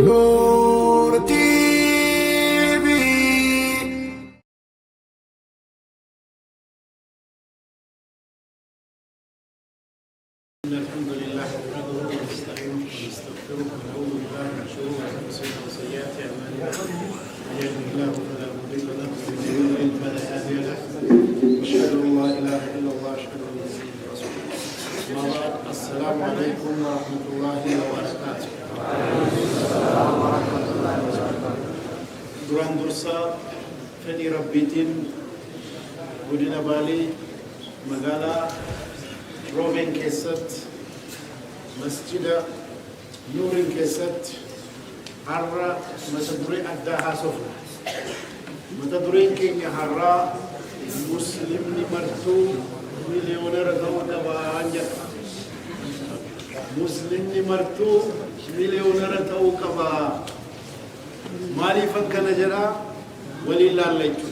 نور TV. الحمد لله نحمده ونستعينه ونستغفره ونعوذ بالله من شرور انفسنا وسيئات اعمالنا من يهده الله فلا مضل له ومن يضلل فلا هادي له اشهد ان لا اله الا الله اشهد ان محمدا رسول الله. اما بعد السلام عليكم ورحمه الله وبركاته. duraan dursa fedhii rabbiitiin godina baalii magaalaa روبين كيست مسجد نورين كيست حرة متدورين أداها سفر متدورين كينيا حرة مسلم نمرتو مليونير دودا وانجا مسلم نمرتو مليونير دودا با مالي فكنا جرا ولله الليجو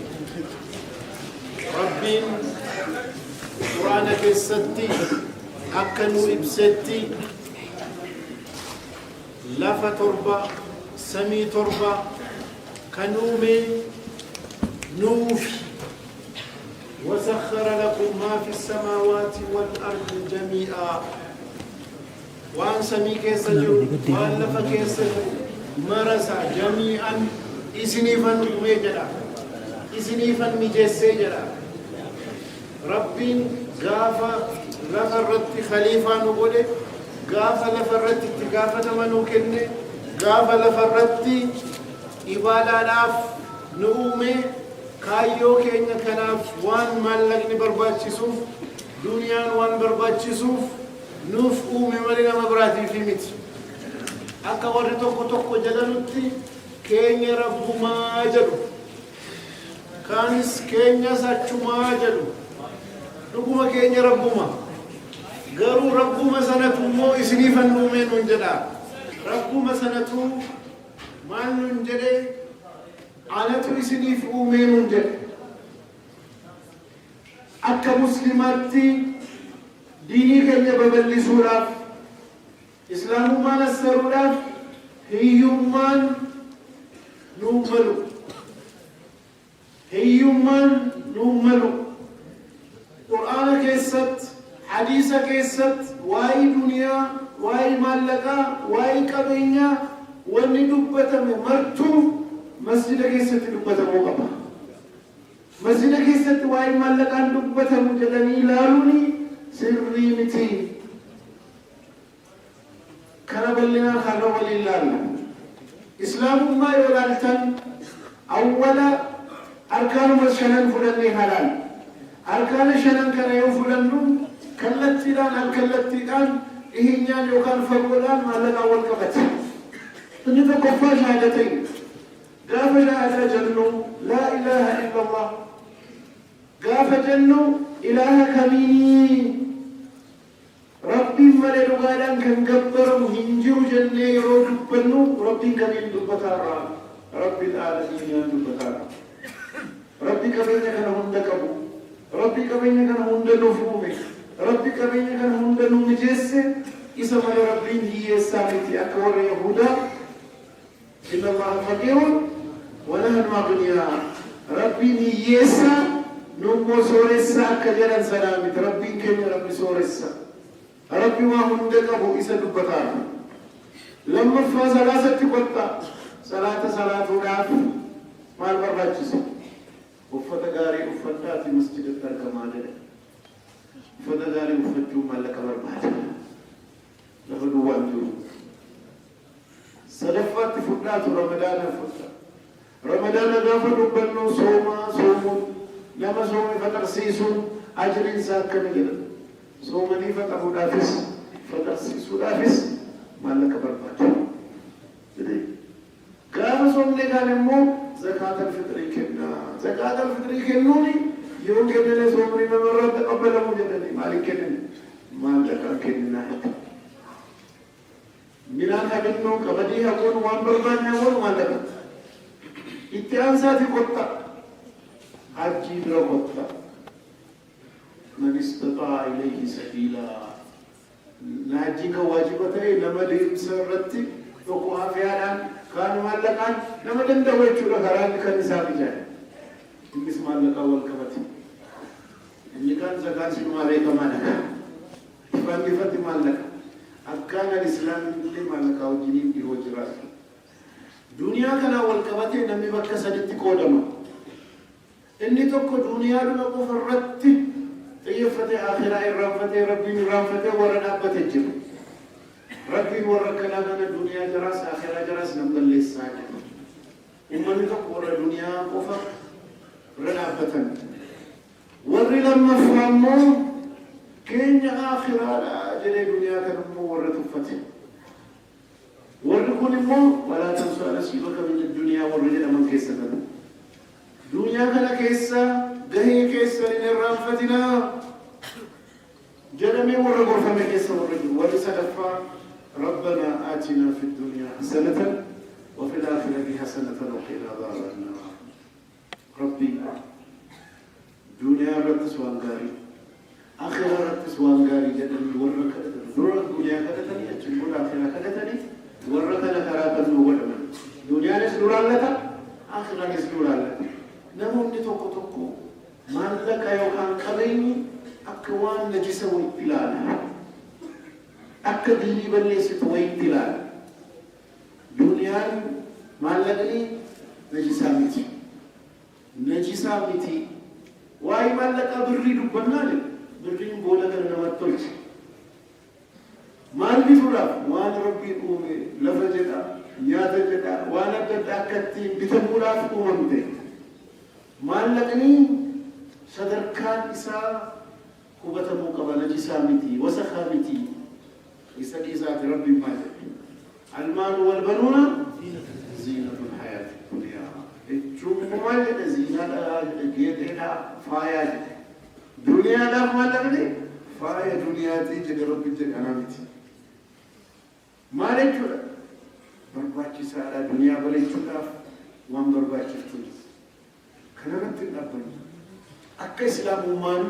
ربين قرآن كيستي أكنو إبستي لفا تربة سمي تربة كنومي نوف وسخر لكم ما في السماوات والأرض جميعا وأن سمي كيسجو وأن لفا كيسجو مرسا جميعا إسنيفا ميجرا إسنيفا مجسجرا ربين غافا لفرت خليفة نقوله غافا لفرت اتقافة منو كنه غافا لفرت إبالا ناف نؤمي كايو كينيا كناف وان مالك نبرباتي سوف دنيا وان برباتي سوف نوف أومي مالنا مبراتي في مت أكا ورطوكو توكو جلالوتي كينيا ربو ما جلو كانس كينيا ساتشو ما جلو ربما كينيا ربما قالوا ربما سنة مو إسنيفا نومين ونجدا ربما سنة ما ننجدا عنة إسنيف أومين ونجدا أكا مسلماتي ديني كينيا ببلي سوراف إسلام ما نسروراف هيومان نوملو هيومان نوملو قرآن كيست حديث كيست واي دنيا واي مالكا واي كبينيا واني دبتم مرتو مسجد كيست دبتم وقبا مسجد كيست واي مالكا دبتم جلني لالوني سري متي كربلنا خلو ولله إسلام ما يولالتن أولا أركان مسشنن فلني حلال أركان شنن كان يوفلنو كلتيدان الكلتيدان إهنيان يوكان فرولان مالنا أول كبت نجد كفا شهادتين قاف شهادة جنو لا إله إلا الله قاف جنو إله كميني ربي ملي لغادان كان قبرم هنجر جنة يرود بنو ربي كمين دبتارا ربي العالمين يا دبتارا ربي كمين كان هندكبو ربي كبيني كان هندنو فومي ربي كبيني كان هندنو مجسة اسم ربي هي سامتي أكبر يهودا إن الله فقير ونحن أغنياء ربي نيسا نمو سورسا كجرا سلامت ربي كن ربي سورسا ربي ما هندكبو إسا دبتار لما فا صلاة قطة صلاة ودعف ما البرباجسو وفتا غاري وفتا في مسجد التركمانة وفتا غاري وفتو مالك برباد لفدو وانجو صدفات فتات رمضان فتا رمضان غافلوا بنو صوما صومون لما صومي فترسيسون أجر ساكن جدا صومني فتحو دافس فترسيسو دافس مالك برباد قام صومني كان مو زكاة الفطر كنا زكاة الفطر كنوني يوم كنا سومري نمرة تقبل مجدني مالك كنا مالك كنا ميلان هبنو كبدي هكون وان بربان هكون مالك اتيان ساتي قطة حجي برا قطة من استطاع إليه سبيلا ناجيك واجبته لما ديم سرتي تقوى فيها كانوا مالكان لما دم دويتشو لغران كان نساب جاي إنس مالك أول كبتي إني كان زكاة سنو عليك مالك فاني فتي مالك أكان الإسلام اللي مالك أو جنين دي وجرات دنيا كان أول كبتي نمي بكا سجدتي كودما إني توكو دنيا لما قفرتي تيفتي آخرة إرانفتي ربي إرانفتي ورن أبتجر ربي وركنا من الدنيا جراس آخرة جراس نمدل للساجد إمني توكو ورن الدنيا قفر رن أبتن ورن لما فهموا كين آخرة جري دنيا كنمو ورن تفتي ورن كنمو ولا تنسى نسيبك من الدنيا ورن من كيسة دنيا كنا كيسة دهي كيسة لنرانفتنا جرمي ورقور فمي كيسة ورقور ورسالفا ربنا آتنا في الدنيا حسنة وفي الآخرة حسنة وقنا عذاب النار ربي دنيا رتس وانغاري آخرة رتس وانغاري جدني ورقة نور الدنيا كدتني أجمل الآخرة كدتني ورقة لكراك النور دنيا نسلور لك آخرة نسلور لك نمون نتوكو توكو مالك يوحان قبيني أكوان نجسة وإبتلال أكا ديني بليست وإبتلال دنيان مالكني نجسة متي نجسة متي واي مالك بري دبنا لك بري بولك نمتلت مال بفرا وان ربي قومي لفجتا نياتجتا وانا بدا كتين بتمورا فقوممتي مالكني صدركان إساء قبتمو قبل جسامتي وسخامتي إساء ربي مالك المال والبنون زينة الحياة الدنيا الجوم مالك زينة جيدنا فايا دنيا لا مالكني فايا دنيا تيجي ربي جنامتي مالك برباكي سارة دنيا بليتشوكاف وان برباكي تونس كنمت الأبن أكا إسلام أمان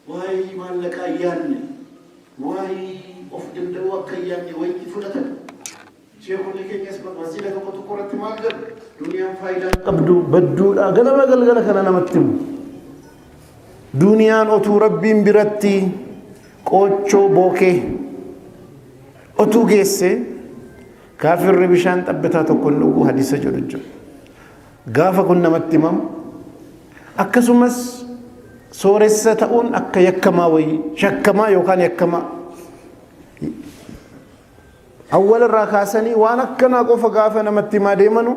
واي مالك أياني واي أفدم دو أكا أياني ويتي فلتن شيخو لكي يسمى مسجدة وقت قرأت مالك دنيا فايدة قبدو بدو لا غنما غلغل كان نمتم دنيا أتو ربي برتي قوچو بوكي أتو جيسي كافر ربشان تبتا تكون لغو حديثة جرجو غافا كنا متمم أكسمس سورسة تأون أكا يكما وي شكما يوكان يكما أول الراكاسني وانا كنا قوفا غافا نمتما ديمانو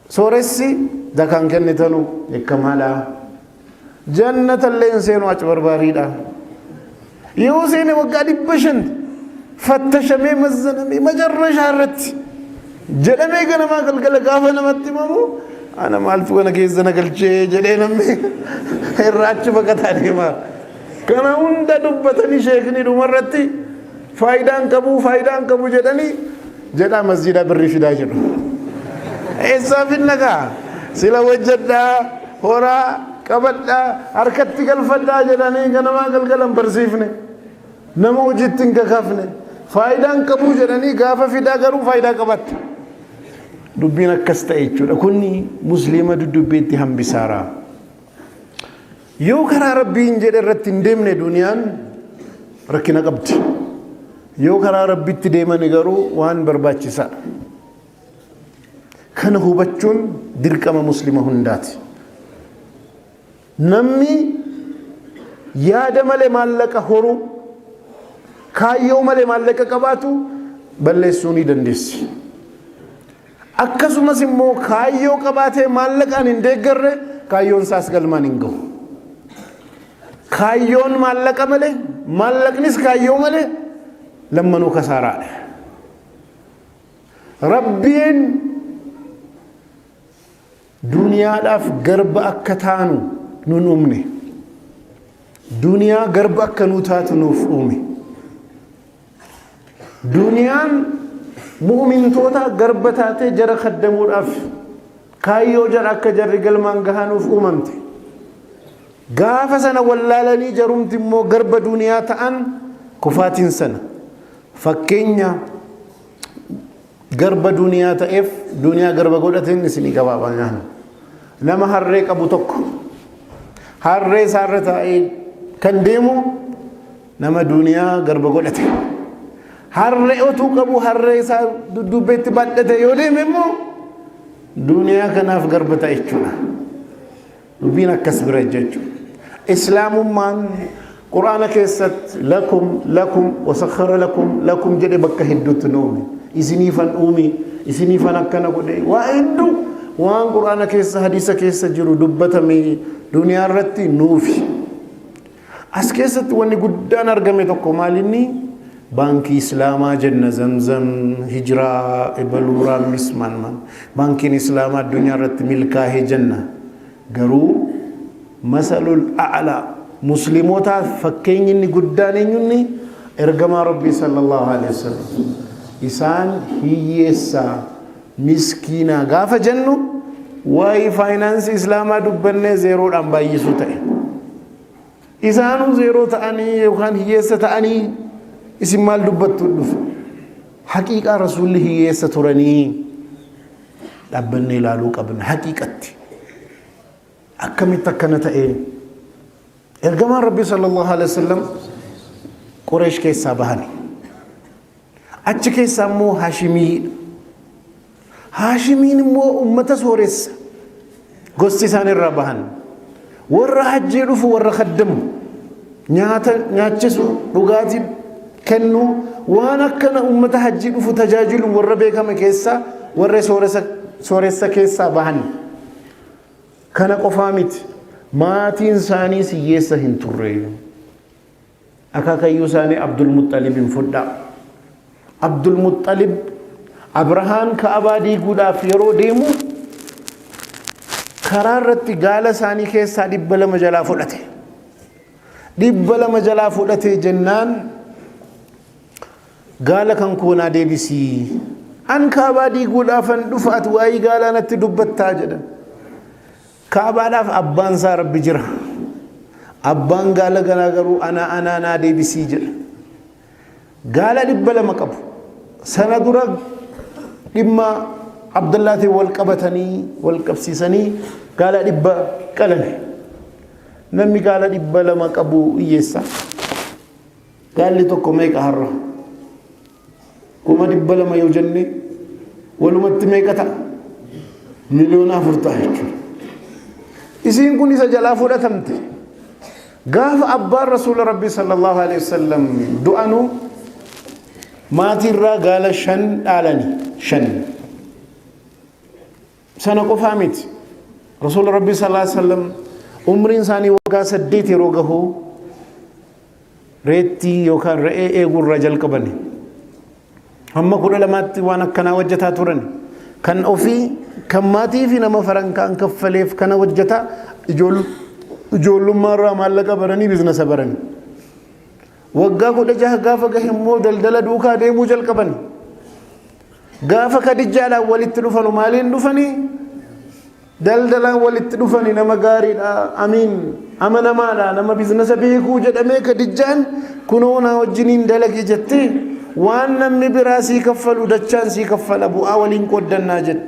سورسي دكان كنتنو يكما لا جنة اللين سينو أجبر باريدا يوسيني وقادي بشند فتشمي مزنمي مجرش عرت جلمي كنا ما قل غافا نمتمامو أنا مالفو كنا كيزنا قلشي جلينمي الراتش فقطاني ما كنا هندا دبتني شيخني دمرتي فايدان كبو جدني جدا مسجد بالرفدا جنو إيسا في النقا سلا وجدا هورا قبدا حركتي قلفدا جدني كنا ما قلقلم برسيفني نمو جتن كخفني فايدان كبو جدني غافا فدا قرو فايدا قبت دبينا كستايچو كوني مسلمه دبيتي هم بسارا يو كرا ربي انجد رتندمني دنيان ركنا قبت يو كرا ربي تديمن غرو وان برباچسا كن هوبچون درقم مسلمه هندات نمي يا دمل مالك هورو كايو مل مالك قباتو بلسوني دندس akkasumas immoo kaayyoo qabaatee maallaqaan hin deeggarre kaayyoon isaas galmaan hin gahu kaayyoon maallaqa malee maallaqnis kaayyoo malee lammanuu kasaaraadha rabbiin duniyaadhaaf garba akka taanu nun uumne duniyaa garba akka nuu taatu nuuf uume duniyaan مؤمن توتا غربتاته جرى خدمو داف كايو جرى اك جرى گلمان گهانو فوممت gaafa sana wallaalanii jarumti immoo garba duniyaa ta'an kufaatiin sana fakkeenya garba duniyaa ta'eef duniyaa garba godhateen isinii gabaabaa nyaanna nama harree qabu tokko harree isaarra taa'ee kan deemu nama duniyaa garba godhate harree otuu qabu harree isaa dudduubbeetti badhate yoo deeme immoo duniyaa kanaaf garba ta'a jechuudha dubbiin akkas bira jechuudha islaamummaan quraana keessatti lakum wasakhara lakum jedhe bakka hedduutti nuumi isiniifan uumi isiniifan akkana godhe waa hedduu waan quraana keessa hadiisa keessa jiru dubbatame duniyaa irratti nuufi as keessatti wanni guddaan argame tokko maalinni baankii islaamaa jenna zamzam hijraa ibaluuraa mismaan baankiin islaamaa addunyaa irratti milkaa'ee jenna garuu masalul a'la muslimootaa fakkeenyi inni guddaan eenyunni ergamaa rabbii sallallahu alaihi wasallam isaan hiyyeessaa miskiinaa gaafa jennu waa'ee faayinaansii islaamaa dubbannee zeeroodhaan baay'isuu ta'e isaanuu zeeroo ta'anii yookaan hiyyeessa ta'anii isin maal dubbattu dhufu haqiiqaa rasuulli hiyyeessa turanii dhaabbannee ilaaluu qabna haqiiqatti akkamitti akkana ta'e ergamaan rabbii sallallahu alaihi wasallam qureesh keessaa bahani achi keessaa immoo haashimiin immoo ummata sooressa gosti isaan irraa bahan warra hajjii dhufu warra kaddamu nyaata nyaachisu dhugaatii kennu waan akkana ummata hajjii dhufu tajaajilu warra beekame keessaa warra sooressa keessaa bahan kana qofaa miti maatiin isaanii hiyyeessa hin turre akaakayyuu isaanii Abdul Muxxalibin fudhaa Abdul Muxxalib Abrahaan Ka'abaa diiguudhaaf yeroo deemu karaa irratti gaala isaanii keessaa 200 jalaa fudhate 200 jalaa fudhate jennaan gaala kan koonaa deebisii an Ka'abaa diiguudhaafan dhufaat waa'ee gaalaa natti dubbattaa jedhan Ka'abaadhaaf abbaan isaa rabbi jira abbaan gaala ganaa garuu ana naa deebisii jedha gaala 200 qabu sana dura dhimma Abdullaatiin wal qabatanii wal qabsiisanii gaala 100 qalame namni gaala 200 qabu hiyyeessa gaalli tokko meeqa har'a 200 yoo jenne walumatti meeqa ta'a miliyoona 4 ta'a jechuudha isiin kun isa jalaa fudhatamte gaafa abbaan rasuula rabbii sallallahu alaihi wasallam du'anu maatirraa gaala 5 dhaalani 5 sana qofaa miti rasuula rabbii sallallahu alaihi wasallam umriin isaanii waggaa 8 yeroo gahu reettii yookaan re'ee eegurra jalqabani amma 12tti waan akkanaa hojjetaa turan kan ofii kan maatii fi nama farankaan kaffaleef kana hojjeta ijoollummaa irraa maallaqa baranii biizinasa baranii waggaa 16 gaafa gahe immoo daldala duukaa deemuu jalqaban gaafa kadijjaadhaan walitti dhufanu maaliin dhufanii daldalaan walitti dhufanii nama gaariidha amiin amanamaadha nama biizinasa beekuu jedhamee kadijjaan kunoo na wajjiniin dalagi jettee waan namni biraa sii kaffalu dachaan sii kaffala bu'aa waliin qooddannaa jedhe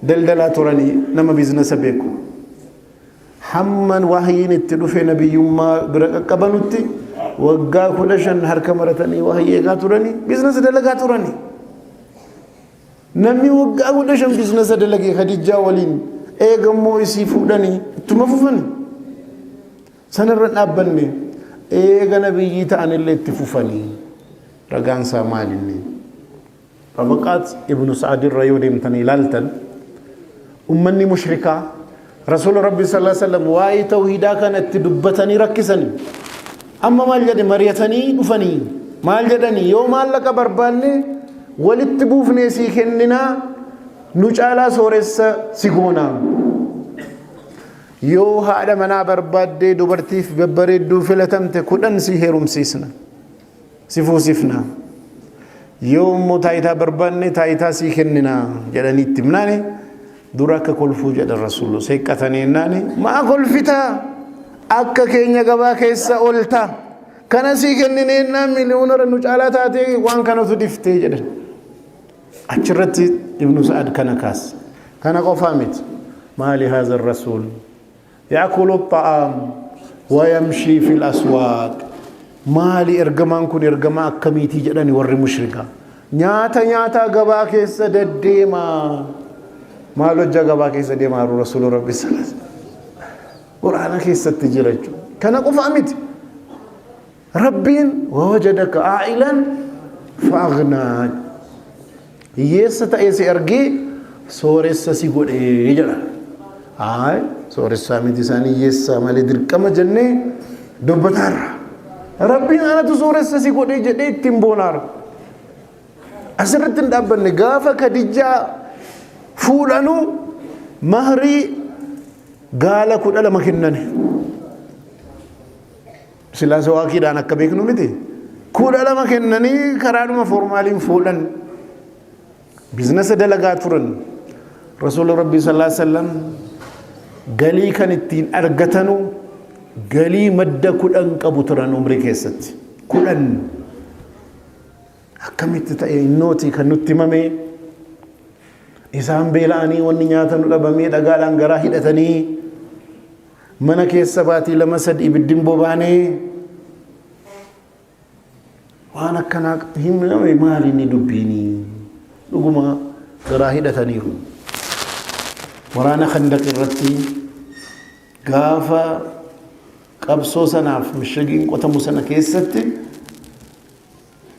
daldalaa turanii nama biizinasa beeku hamman wahyiin itti dhufe nabiyyummaa bira qaqqabanutti waggaa 15 harka maratanii wahyii eegaa turanii biizinasa dalagaa turanii namni waggaa 15 biizinasa dalagee Khadijaa waliin eegammoo isii fuudhanii ittuma fufanii sanarra dhaabbanne eega nabiyyii ta'anillee itti fufanii ragaan isaa maalinni Tabaqaat ibnu Sa'd irra yoo deemtanii ilaaltan ummanni mushrikaa rasuula rabbii sallallahu alaihi wasallam waa'ee tawhiidaa kanatti dubbatanii rakkisanii amma maal jedhe mariyatanii dhufanii maal jedhanii yoo maallaqa barbaanne walitti buufnee sii kenninaa nu caalaa sooressa si goonaa yoo haadha manaa barbaaddee dubartiif babbareedduu filatamte 10 si heerumsiisna si fuusifna yoo immoo taayitaa barbaanne taayitaa sii kenninaa jedhaniitti himnaani dura akka kolfuu jedhan rasuulu seeqqatanii naani maa kolfitaa akka keenya gabaa keessa olta kana sii kennineen na miliyoonara nu caalaa taatee waan kanatu diftee jedhan achirratti ibnu Sa'ad kana kaas kana qofaa miti maali haadha rasuul yaakulu ta'aam wa yamshi fil aswaaq maali ergamaan kun ergamaa akkamiitii jedhani warri mushrika nyaata gabaa keessa deddeemaa maal hojja gabaa keessa deemaa rasuul rabbi sallallahu alaihi wasallam quraana keessatti jira jechuudha kana qofaa miti rabbiin wajadaka aa'ilan fa'aghnaa hiyyeessa ta'ee si argee sooressa si godhee jedha ay sooressaa miti isaan hiyyeessaa malee dirqama jennee dubbataarra rabbiin anatu sooressa si godhee jedhee ittiin boonaara asirratti hin dhaabbanne gaafa Khadijaa fuudhanu mahrii gaala 12 kennane silaasa waaqiidhaan akka beeknu miti 12 kennanii karaadhuma formaaliin fuudhan biizinasa dalagaa turan rasuul rabbii sallallahu alaihi wasallam galii kan ittiin argatanu galii madda 10 qabu turan umrii keessatti 10 akkamitti ta'e innooti kan nutti himame isaan beela'anii wanni nyaatan dhabamee dhagaadhaan garaa hidhatanii mana keessa baatii 2-3 ibiddin bobaanee waan akkanaa himame maali inni dubbiini dhuguma garaa hidhataniiru waraana Khandaq irratti gaafa qabsoo sanaaf mishagiin qotamu sana keessatti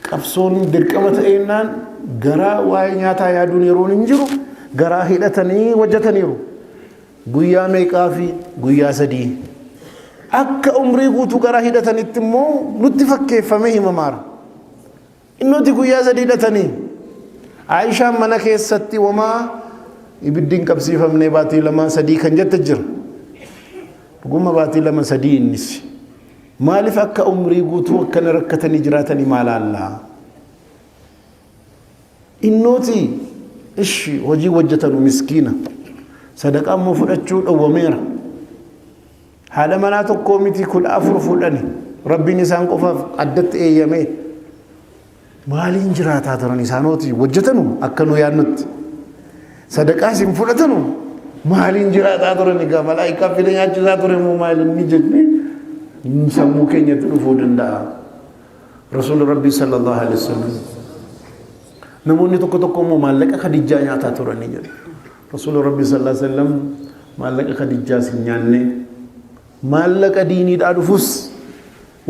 qabsoon dirqama ta'ennaan garaa waa'ee nyaataa yaaduun yeroon hin jiru garaa hidhatanii hojjetaniiru guyyaa meeqaa fi guyyaa 3 akka umrii guutuu garaa hidhatanitti immoo nutti fakkeeffamee himamaara innoti guyyaa 3 hidhatanii Aishaan mana keessatti wamaa ibiddiin qabsiifamnee baatii 2-3 kan jette jira dhuguma baatii 2-3 innis maaliif akka umrii guutuu akkana rakkatanii jiraatanii maalaallaa innoti ishi hojii hojjetanu miskiina sadaqaa immoo fudhachuu dhowwameera haadha manaa tokkoo miti 14 fuudhani rabbiin isaan qofaaf addatti eeyyame maaliin jiraataa turan isaanoti hojjetanu akka nu yaannutti sadaqaa isin fudhatanu maaliin jiraataa turan egaa malaa'ikaa fide nyaachisaa ture moo maaliin ni jenne sammuu keenyatti dhufuu danda'a rasuul rabbii sallallahu alaihi wasallam namoonni tokko immoo maallaqa Khadijaa nyaataa turanii jedhu rasuul rabbii sallallahu alaihi wasallam maallaqa Khadijaa sin nyaanne maallaqa diiniidhaa dhufus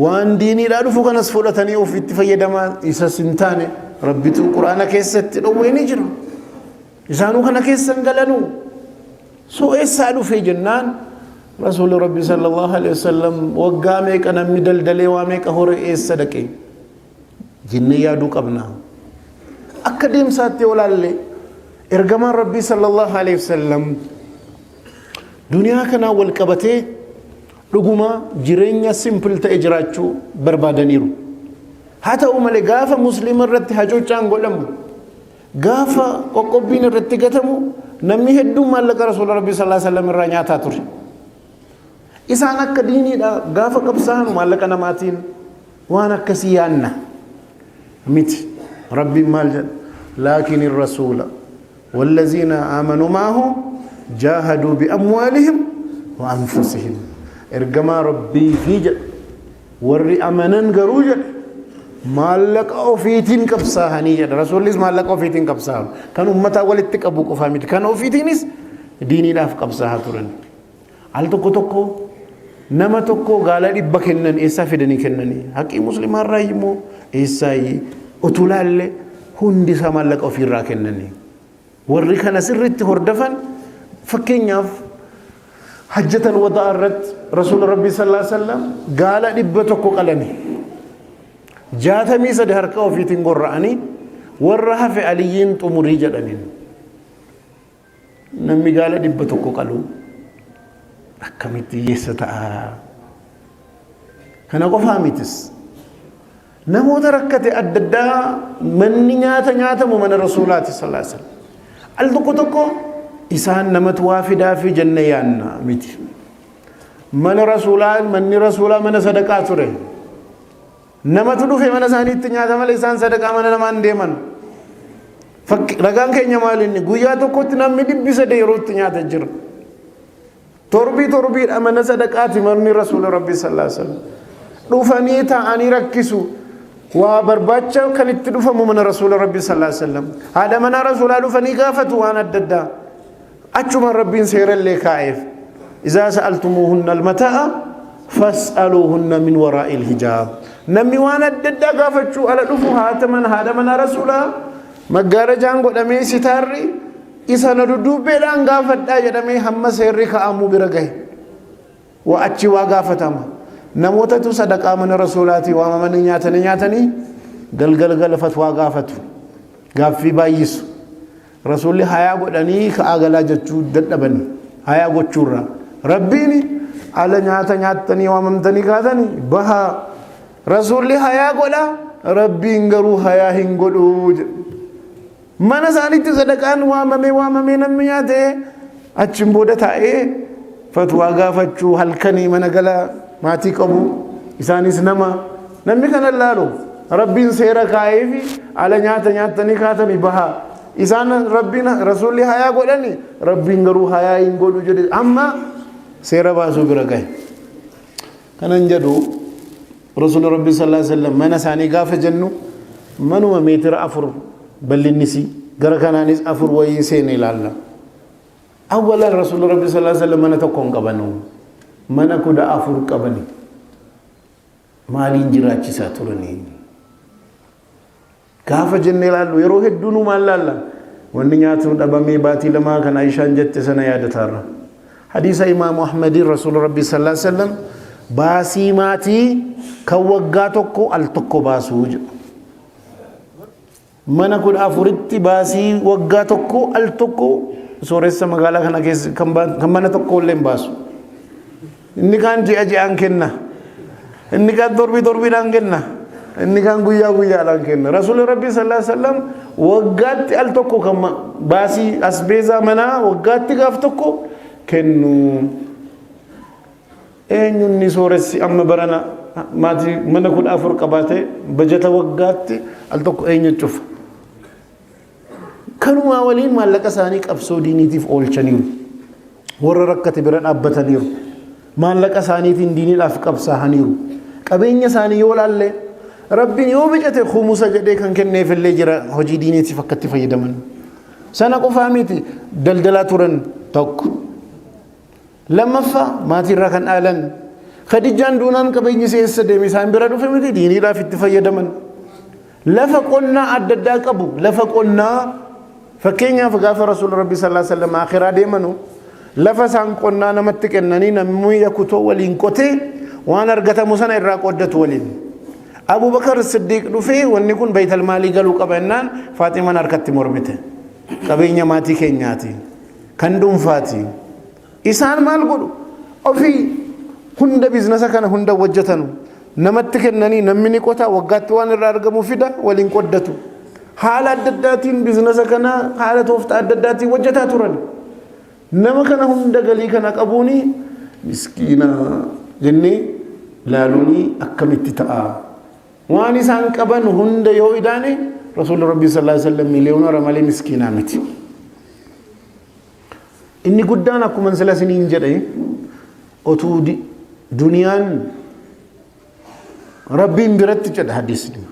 waan diiniidhaa dhufu kanas fudhatanii ofitti fayyadamaa isa sintaane rabbitu quraana keessatti dhowwee ni jira isaanuu kana keessan galanuu soo eessaa dhufee jennaan rasuul rabbii sallallahu alaihi wasallam waggaa meeqa namni daldalee waa meeqa hore eessa dhaqe jennee yaaduu qabna akka deemsaatti olaalle ergamaan rabbii sallallahu alaihi wasallam duniyaa kana wal qabatee dhuguma jireenya simple ta'e jiraachuu barbaadaniiru haa ta'u malee gaafa musliima irratti hacuuccaan godhamu gaafa qoqqobbiin irratti gatamu namni hedduun maallaqa rasuul rabbii sallallahu alaihi wasallam irraa nyaataa ture isaan akka diiniidha gaafa qabsaanu maallaqa namaatiin waan akkasii yaanna miti rabbiin maal jedha laakin irrasuula والذين آمنوا معه جاهدوا بأموالهم وأنفسهم إرجما ربي في جد ورّي أمنن جروجد مالك أو فيتين كبسها نيجد رسول الله مالك أو فيتين كبسها كان أمتا ولدتك أبوك فهمت كان أو فيتينس ديني لاف كبسها ترن هل تكو نما تكو قال لي بكنن إيسا فدني كنني حقي مسلم الرأيمو إيساي أطلال هندي سمالك أو في راكنني warri kana sirritti hordofan fakkeenyaaf hajjatal wadaa irratti rasuul rabbii sallallahu alaihi wasallam gaala 100 qalani 63 harka ofiitiin gorra'anii warra hafe aliyyiin xumurii jedhaniin namni gaala 100 qalu akkamitti hiyyeessa ta'a kana qofaa mitis namoota rakkate adda addaa manni nyaatamu mana rasuulaati sallallahu alaihi wasallam al tokko isaan namatu waa fidaa fi janna yaanna miti من رسولا من صدقات ture nama tu dhufe mana isaaniitti nyaata malee isaan sadaqaa mana namaan deeman ragaan keenya maalinni guyyaa tokkotti namni 100 yerootti nyaata jira torbiidha mana sadaqaati manni rasuula rabbii sallallahu alaihi wasallam dhufanii ta'anii rakkisu waa barbaacha kan itti dhufamu mana rasuula rabbii sallallahu alaihi wasallam haadha mana rasuulaa dhufanii gaafatu waan adda addaa achuma rabbiin seerallee kaa'eef إذا سألتموهن المتاع فاسألوهن من وراء الحجاب نمي وانا ددا غافتشو على دفو هاتمن هذا من رسولا مغارجان غدمي ستاري إسانا دودوبه دان غافتا يدمي هم سيري كامو برغاي وأتشي وغافتما نموتتو صدقا من رسولاتي وما من نياتني غلغل فتوا غافتو غافي بايس رسولي حيا غدني كاغلا جچو ددبني حيا غچورا ربيني على نياتني وممتني كاتني بها رسولي حيا غدا ربي انغرو حيا هنغدو من سانيت صدقان واممي نمياته اچم بودتا فتوا غافتشو هلكني منغلا ماتي قبو اسانيس نما نمي كان لالو ربين سيرا كايفي على نياتني كاتني بها إسان ربنا رسولي حيا غدني ربي انغرو حيا هنغدو جدي اما سيرا باسو برغاي كانن جدو رسول ربي صلى الله عليه وسلم من ساني غاف جنو منو متر افر بلنسي غركنانيس افر وي سين لالا اولا رسول ربي صلى الله عليه وسلم من تكون قبنو من كدا افر قبني مالين جراچ ساتورني غاف جن لالو يرو هدونو مالالا ونياتو دبمي باتي لما كان عائشة جت سنه يادتار حديث امام احمد رسول ربي صلى الله عليه وسلم باسيماتي كوغاتوكو التوكو باسوج mana kun afuritti baasii waggaa tokko al tokko sooressa magaalaa kana keessa kan mana tokko illee baasu inni kan ji'aan kenna inni kan torbiidhaan kenna inni kan guyyaadhaan kenna rasuul rabbi sallallahu alaihi wasallam waggaatti al tokko kan baasii asbeeza mana waggaatti gaaf tokko kennu eenyunni sooressi amma barana maati mana kun afur qabaate bajata waggaatti al tokko eenyu cufa kanuma waliin maallaqa isaanii qabsoo diiniitiif oolchaniiru warra rakkate bira dhaabbataniiru maallaqa isaaniitiin diiniidhaaf qabsaa'aniiru qabeenya isaanii yoo laalle rabbiin yoo bicate khumusa jedhee kan kenneefillee jira hojii diiniitiif akka itti fayyadaman sana qofaa miti daldalaa turan tokko lammaffaa maatiirraa kan dhaalan khadijaan duunaan qabeenyi seessa deeme isaan bira dhufe miti diiniidhaaf itti fayyadaman lafa qonnaa adda addaa qabu lafa qonnaa fakkeenyaaf gaafa rasuul rabbi sallallahu alaihi wasallam akhiraa deemanu lafa isaan qonnaa namatti kennanii namni yakutoo waliin qotee waan argatamu sana irraa qoddatu waliin Abu Bakar Siddiq dhufee wanni kun baytal maalii galuu qaba jennaan Faaximaan harkatti mormite qabeenya maatii keenyaati kan dhuunfaati isaan maal godhu ofii hunda biizinasa kana hunda hojjetanu namatti kennanii namni qotaa waggaatti waan irraa argamu fida waliin qoddatu haala adda addaatiin biizinasa kana haala tooftaa adda addaatiin hojjetaa turan nama kana hunda galii kana qabuuni miskiina jennee laaluuni akkamitti ta'a waan isaan qaban hunda yoo idaane rasuul rabbii sallallahu alaihi wasallam miliyoonara malee miskiinaa miti inni guddaan akkuma siniin jedhe otuu duniyaan rabbiin biratti jedha hadiisni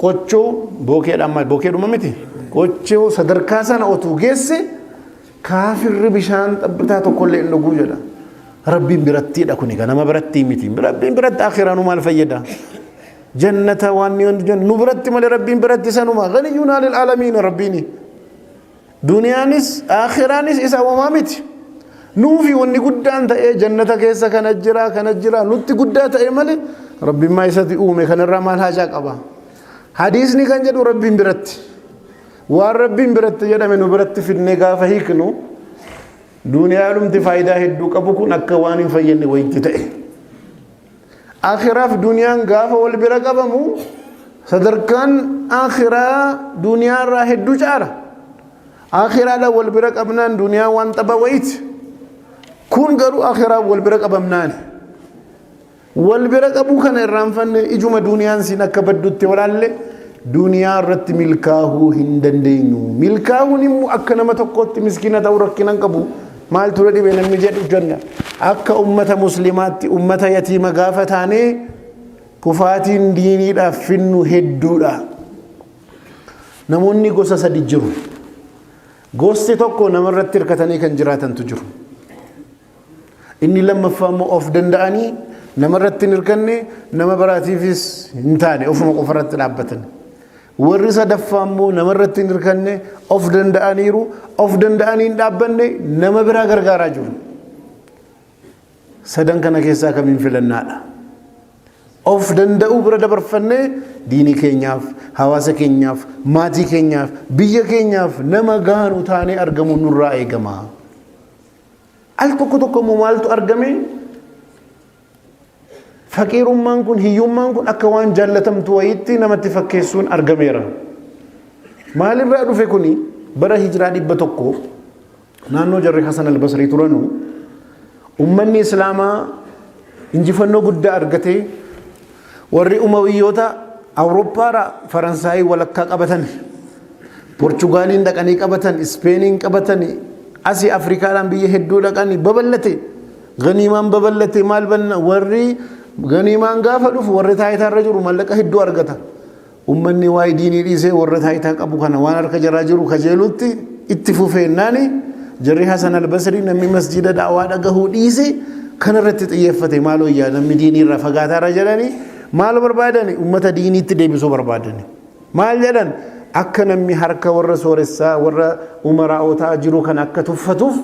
qochoo bookeedhuma miti qochoo sadarkaa sana otuu geesse kaafirri bishaan xabbitaa tokkollee hin dhuguu jedha rabbiin birattiidha kuni nama biratti miti rabbiin biratti akhiraanu maal fayyada jannata waan nu biratti malee rabbiin biratti sanuma ghaniyuun alal aalamiin rabbiini duniyaanis akhiraanis isa uumaa miti nuufi wanni guddaan ta'ee jannata keessa kana jira nutti guddaa ta'e malee rabbiin maa isatti uume kanarraa maal haajaa qaba hadiisni kan jedhu rabbiin biratti waan rabbiin biratti jedhame nu biratti fidnee gaafa hiiknu duniyaa dhumti faayidaa hedduu qabu kun akka waan hin fayyadne wayitti ta'e akhiraaf duniyaan gaafa wal bira qabamu sadarkaan akhiraa duniyaarraa hedduu caala akhiraadha wal bira qabnaan duniyaa waan xaba wayiti kun garuu akhiraa wal bira qabamnaan wal bira qabu kana irraanfanne ijuma duniyaan sin akka baddutti walaalle duniyaa irratti milkaahuu hin dandeenyu milkaahuun immoo akka nama tokkotti miskiina ta'uu rakkinan qabu maal ture dhibee namni jedhu janna akka ummata muslimaatti ummata yatiima gaafa taane kufaatiin diiniidhaaf finnu hedduudha namoonni gosa sadi jiru gosti tokko namarratti hirkatanii kan jiraatantu jiru inni lammaffaa immoo of danda'anii namarratti hin hirkanne nama biraatiifis hin taane ofuma qofarratti dhaabbatan warri sadaffaa immoo namarratti hin hirkanne of danda'aniiru of danda'anii hin dhaabbanne nama biraa gargaaraa jiru sadan kana keessaa kamiin filannaadha of danda'uu bira dabarfannee diinii keenyaaf hawaasa keenyaaf maatii keenyaaf biyya keenyaaf nama gaanu taanee argamu nurraa eegama al tokko maaltu argame faqiirummaan kun hiyyummaan kun akka waan jaallatamtu wayitti namatti fakkeessuun argameera maalirraa dhufe kuni bara hijiraa 100 naannoo jarri Hasan al-Basrii turanu ummanni islaamaa injifannoo guddaa argate warri umawiyyoota awurooppaadhaa faransaayii walakkaa qabatan porchugaaliin dhaqanii qabatan ispeeniin qabatan asii afrikaadhaan biyya hedduu dhaqanii babal'ate ganiimaan babal'ate maal banna warri ganiimaan gaafa dhufu warri taayitaarra jiru mallaqa hedduu argata ummanni waa'ee diinii dhiisee warra taayitaa qabu kana waan harka jaraa jiru kajeelutti itti fufeennaani jarri Hasan al-Basrii namni masjida da'awaa dhagahuu dhiise kanarratti xiyyeeffate maaloo yaa namni diinii irraa fagaataarra jedhanii maal barbaadani ummata diiniitti deebisuu barbaadani maal jedhan akka namni harka warra sooressaa warra umaraa'otaa jiru kan akka tuffatuuf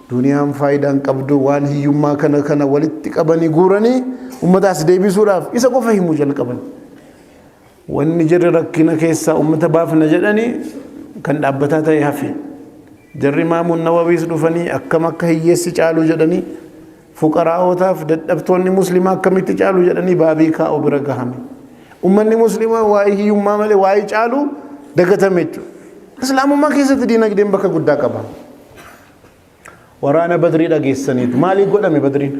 duniyaan faayidaan qabdu waan hiyyummaa kana walitti qabanii guuranii ummataas deebisuudhaaf isa qofa himuu jalqaban wanni jirri rakkina keessaa ummata baafna jedhanii kan dhaabbataa ta'e hafe jarri Imaamun Nawawiis dhufanii akkam akka hiyyeessi caalu jedhanii fuqaraa'ootaaf dadhabtoonni muslimaa akkamitti caalu jedhanii baabii kaa'u bira gahame ummanni muslimaa waa'ee hiyyummaa malee waa'ee caalu dagatame jechuudha islaamummaa keessatti diinagdeen bakka guddaa qaba waraana badrii dhageessaniitu maalii godhame badriin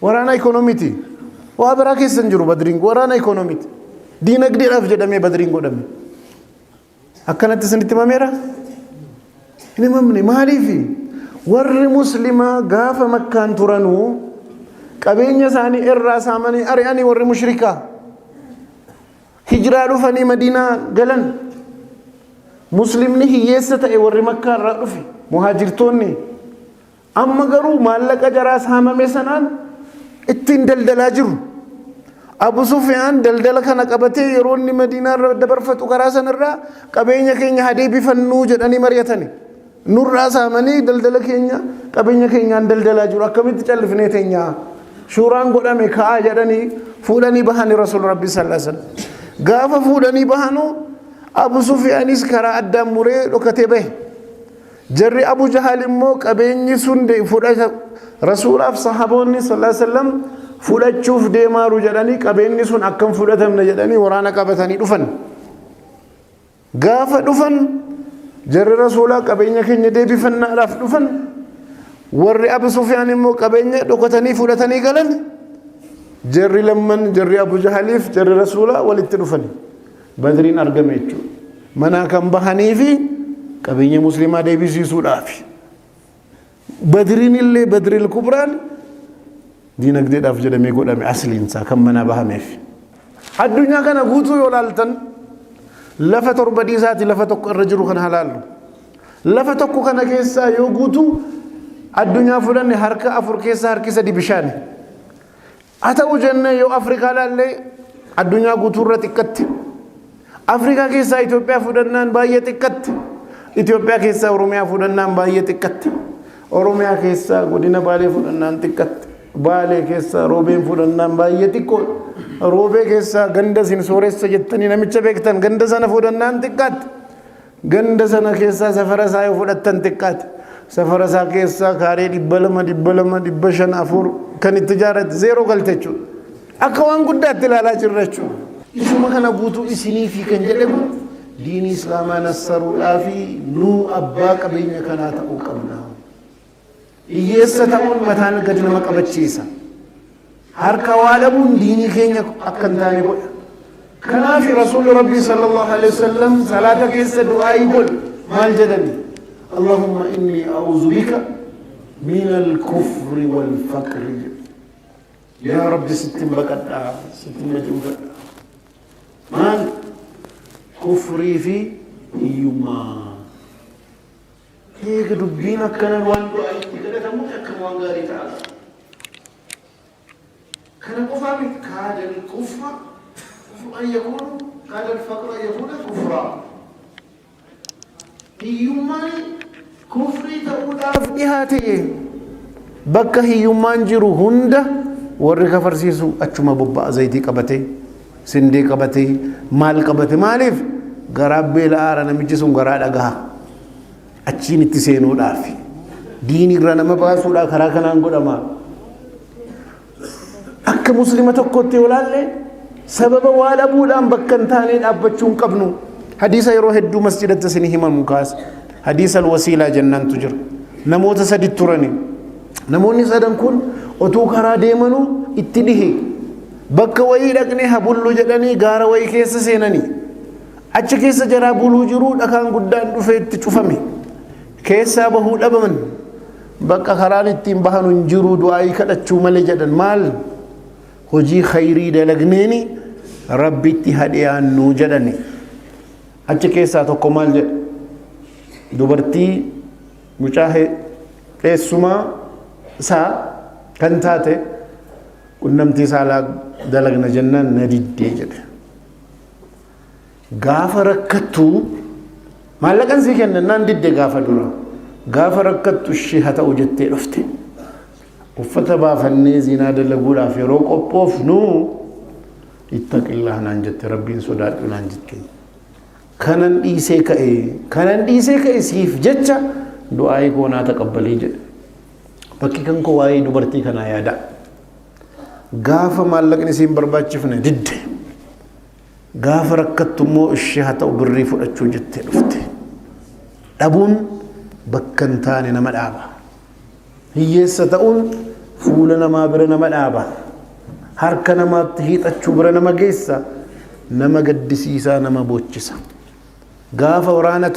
waraana ikoonomiiti waa biraa keessan jiru badriin waraana ikoonomiiti diinagdeedhaaf jedhamee badriin godhame akkanatti isinitti himameera hin himamne maaliifi warri muslimaa gaafa makkaan turanuu qabeenya isaanii irraa saamanii ari'anii warri mushrikaa hijiraa dhufanii madiinaa galan muslimni hiyyeessa ta'e warri makkaa irraa dhufe muhaajirtoonni amma garuu maallaqa jaraa saamame sanaan ittiin daldalaa jiru Abu Sufyaan daldala kana qabatee yeroo inni madiinaa irra dabarfatu karaa sanarraa qabeenya keenya hadee bifannuu jedhanii mari'atani nurraa saamanii daldala keenya qabeenya keenyaan daldalaa jiru akkamitti callifnee teenya shuuraan godhame ka'aa jedhanii fuudhanii bahani rasuul rabbi sallallahu alaihi wasallam gaafa fuudhanii bahanu Abu Sufyaanis karaa addaan muree dhokatee bahe jarri Abu Jahal immoo qabeenyi sun fudhata rasuulaaf sahaboonni sallallahu alaihi wasallam fudhachuuf deemaaru jedhanii qabeenyi sun akkam fudhatamne jedhanii waraana qabatanii dhufan gaafa dhufan jarri rasuulaa qabeenya keenya deebifannaadhaaf dhufan warri Abu Sufyaan immoo qabeenya dhokatanii fudhatanii galan jarri lamman jarri Abu Jahaliif jarri rasuulaa walitti dhufan badriin argame jechuudha manaa kan bahanii fi qabeenya muslimaa deebisiisuudhaaf badriin illee badril kubraan diinagdeedhaaf jedhamee godhame asliinsaa kan manaa bahameef addunyaa kana guutuu yoo laaltan lafa torbadii isaati lafa tokko irra jiru kan halaallu lafa tokko kana keessaa yoo guutuu addunyaa fudhanne harka afur keessaa harki sadi bishaan haa ta'u jennee yoo Afrikaa laallee addunyaa guutuu irra xiqqatti Afrikaa keessaa Itoophiyaa fudhannaan baay'ee xiqqatti Itoophiyaa keessaa Oromiyaa fudhannaan baay'ee xiqqatti Oromiyaa keessaa godina Baalee fudhannaan xiqqatti Baalee keessaa Roobeen fudhannaan baay'ee xiqqoo Roobee keessaa ganda sin sooressa jettanii namicha beektan ganda sana fudhannaan xiqqaatti ganda sana keessaa safara isaa yoo fudhattan xiqqaatti safara isaa keessaa kaaree 200 kan itti ijaarrate zeeroo galte jechuudha akka waan guddaatti ilaalaa jirra jechuudha isuma kana guutuu isinii fi kan jedhamu diinii islaamaa nassaruudhaa fi nuu abbaa qabeenya kanaa ta'uu qabna iyyeessatamuun mataan gadi nama qabachiisa harka waa dhabuun diinii keenya akka hin taane godha kanaafi rasuulli rabbii sallallahu alaihi wasallam salaata keessa du'aa'ii godhu maal jedhani allahumma inni a'uudhu bika min al-kufri wal-faqri yaa rabbi sittin baqadhaa sittin majuubadha maal kufrii fi hiyyummaa eega dubbiin akkanan waan du'aa'itti kadhatamu akkam waan gaarii ta'a kana qofaa miti kaada al-kufra أن يكون هذا الفقر أن يكون كفرا هيومان كفري تقول أفنهاته بك هيومان جرو هند ورك فرسيسو أچما ببا زيتي قبته سندي قبته مال قبته مالف غراب بلا أرانا مجسون غراد أغا أچين اتسينو دافي ديني غرانا مباسو دا خراكنا انقود أما أك مسلمة قوتي ولالي سبب والابودان بكنتانين أبچون قبنو حديث يروح الدو مسجد التسنيه من مكاس حديث الوسيلة جنان تجر نموت سدد تراني نموني سدن كون أتو كرا ديمنو اتديه بك وي لقني هبولو جدني غار وي كيس سيناني أچ كيس جرا بولو جرود أكان قدان دفت تشوفمي كيس بهو لبمن بك خران التيم بحنو انجرو دعاي كدچو ملي جدن مال hojii khayrii dalagneeni rabbitti hadhiyaannu jedhani achi keessaa tokko maal jedhe dubartii mucaa eessumaa isaa kan taate qunnamtii saalaa dalagna jennaan na diddee jedhe gaafa rakkattu maallaqan sii kennannaan didde gaafa dura gaafa rakkattu ishee haa ta'u jettee dhufte uffata baafannee zinaa dalaguudhaaf yeroo qophoofnu ittaqillah naan jette rabbiin sodaadhu naan jette kanan dhiisee ka'e siif jecha du'aayii goonaa taqabbalii jedhe bakki kan koo waa'ee dubartii kanaa yaada gaafa maallaqni isiin barbaachifne didde gaafa rakkattu immoo ishee haa ta'u birrii fudhachuu jettee dhufte dhabuun bakka hin taane nama dhaaba hiyyeessa ta'uun fuula namaa bira nama dhaaba harka namaatti hiixachuu bira nama geessa nama gaddisiisaa nama boochisa gaafa waraana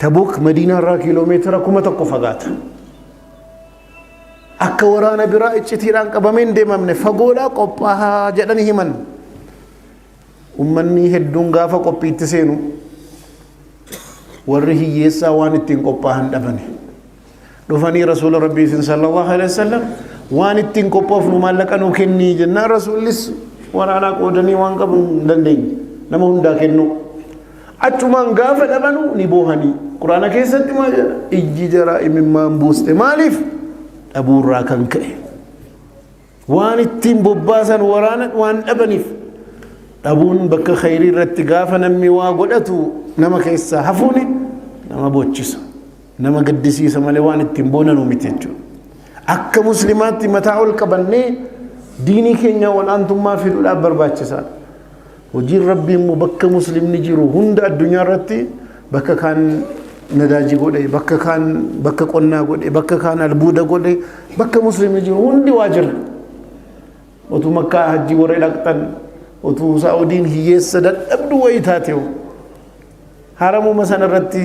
tabuuk madiinaa irraa kiiloomeetira 1,000 fagaata akka waraana biraa iccitiidhaan qabameen deemamne fagoodhaa qophaahaa jedhanii himan ummanni hedduun gaafa qophiitti seenu warri hiyyeessaa waan ittiin qophaahan dhabane dhufanii rasuula rabbii sallallahu alaihi wasallam waan ittiin qophoofnu maallaqa nuu kennii jennaan rasuullis waraanaa qoodanii waan qabu hin dandeenye nama hundaa kennu achumaan gaafa dhabanu ni boohanii quraana keessatti maal jedha ijji jaraa imimmaan buuste maaliif dhabuurraa kan ka'e waan ittiin bobbaasan waraana waan dhabaniif dhabuun bakka khayrii irratti gaafa namni waa godhatu nama keessaa hafuuni nama bochisa nama gaddisiisa malee waan ittiin boonanu miti jechuudha akka muslimaatti mataa ol qabannee diinii keenya wal'aantummaa fiduudhaaf barbaachisaadha hojiin rabbii immoo bakka muslimni jiru hunda addunyaa irratti bakka kaan nadaajii godhe bakka kaan bakka qonnaa godhe bakka kaan albuuda godhe bakka muslimni jiru hundi waa jira otuu makkaa hajjii warra dhaqxan otuu saa'udiin hiyyeessa dadhabdu wayii taateewu haramuma sana irratti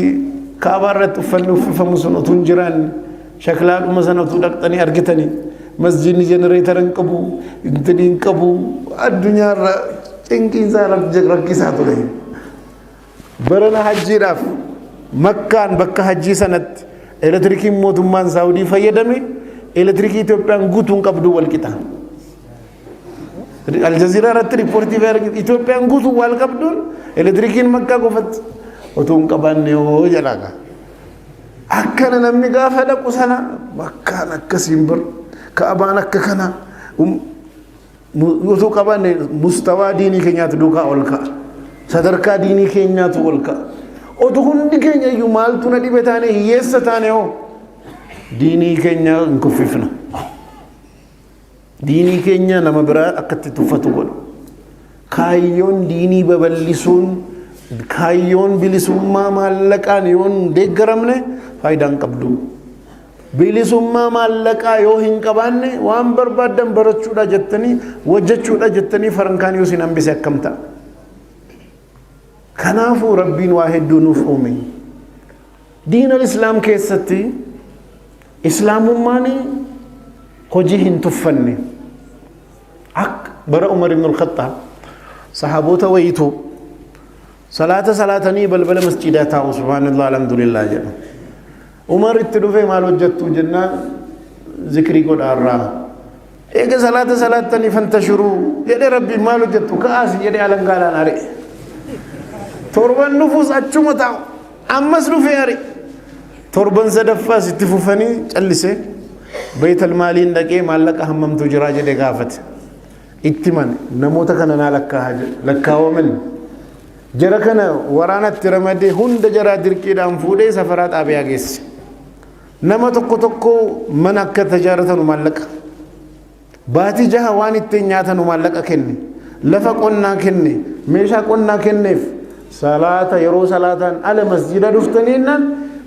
kaabaa irratti uffanni uffifamu sun otuu hin jiraanne shaklaadhuma sana otuu dhaqxanii argitanii masjidni jenereetara hin qabu intini hin qabu addunyaa irra cinqiinsaa rakkisaa ture barana hajjiidhaaf makkaan bakka hajjii sanatti elektirikiin mootummaan saawudii fayyadame elektirikii Itoophiyaan guutuun qabdu wal qixa aljaziiraa irratti riippoortii Itoophiyaan guutuun wal qabduun elektirikiin makkaa qofatti otuu hin qabaanne yoo jedhaga akkana namni gaafa dhaqu sana bakkaan akkasiin bir kaabaan akka kana otuu qabaanne mustawaa diinii keenyaatu duukaa ol ka'a sadarkaa diinii keenyaatu ol ka'a otuu hundi keenya iyyuu maaltu na dhibe taane hiyyeessa taane hoo diinii keenya hin kuffifna diinii keenya nama biraa akkatti tuffatu godhu kaayyoon diinii babal'isuun kaayyoon bilisummaa maallaqaan yoon deeggaramne faayidaan qabdu. Bilisummaa maallaqaa yoo hin qabaanne waan barbaadan barachuudha jettanii hojjechuudha jettanii farankaan yoo isin hambise akkam ta'a. Kanaafuu rabbiin waa hedduu nuuf uume. Diin al-Islaam keessatti islaamummaan hojii hin tuffanne. Akka bara Umar ibn al-Khattab sahaboota wayitu salaatanii balbala masjidaa taa'u subhaanallah alhamdulillah jedhu. Umar itti dhufee maal hojjettu jennaan zikrii godhaarraa. Eega salaatanii fantashuruu jedhe rabbiin maal hojjettu ka'aas jedhe alangaalaan are. Torban dhufuus achuma taa'u ammas dhufee are. Torban sadaffaas itti fufanii callisee Baytul Maaliin dhaqee maallaqa hammamtu jiraa jedhe gaafate. Itti man namoota kana naa lakkaawaman jara kana waraanatti ramadee hunda jaraa dirqiidhaan fuudhee safaraa xaabiyaa geesse. Nama tokko mana akka tajaaratanu maallaqa. Baatii jaha waan ittiin nyaatanu maallaqa kenne. Lafa qonnaa kenne. Meeshaa qonnaa kenneef. Salaata yeroo salaataan ala masjida dhuftaniinnan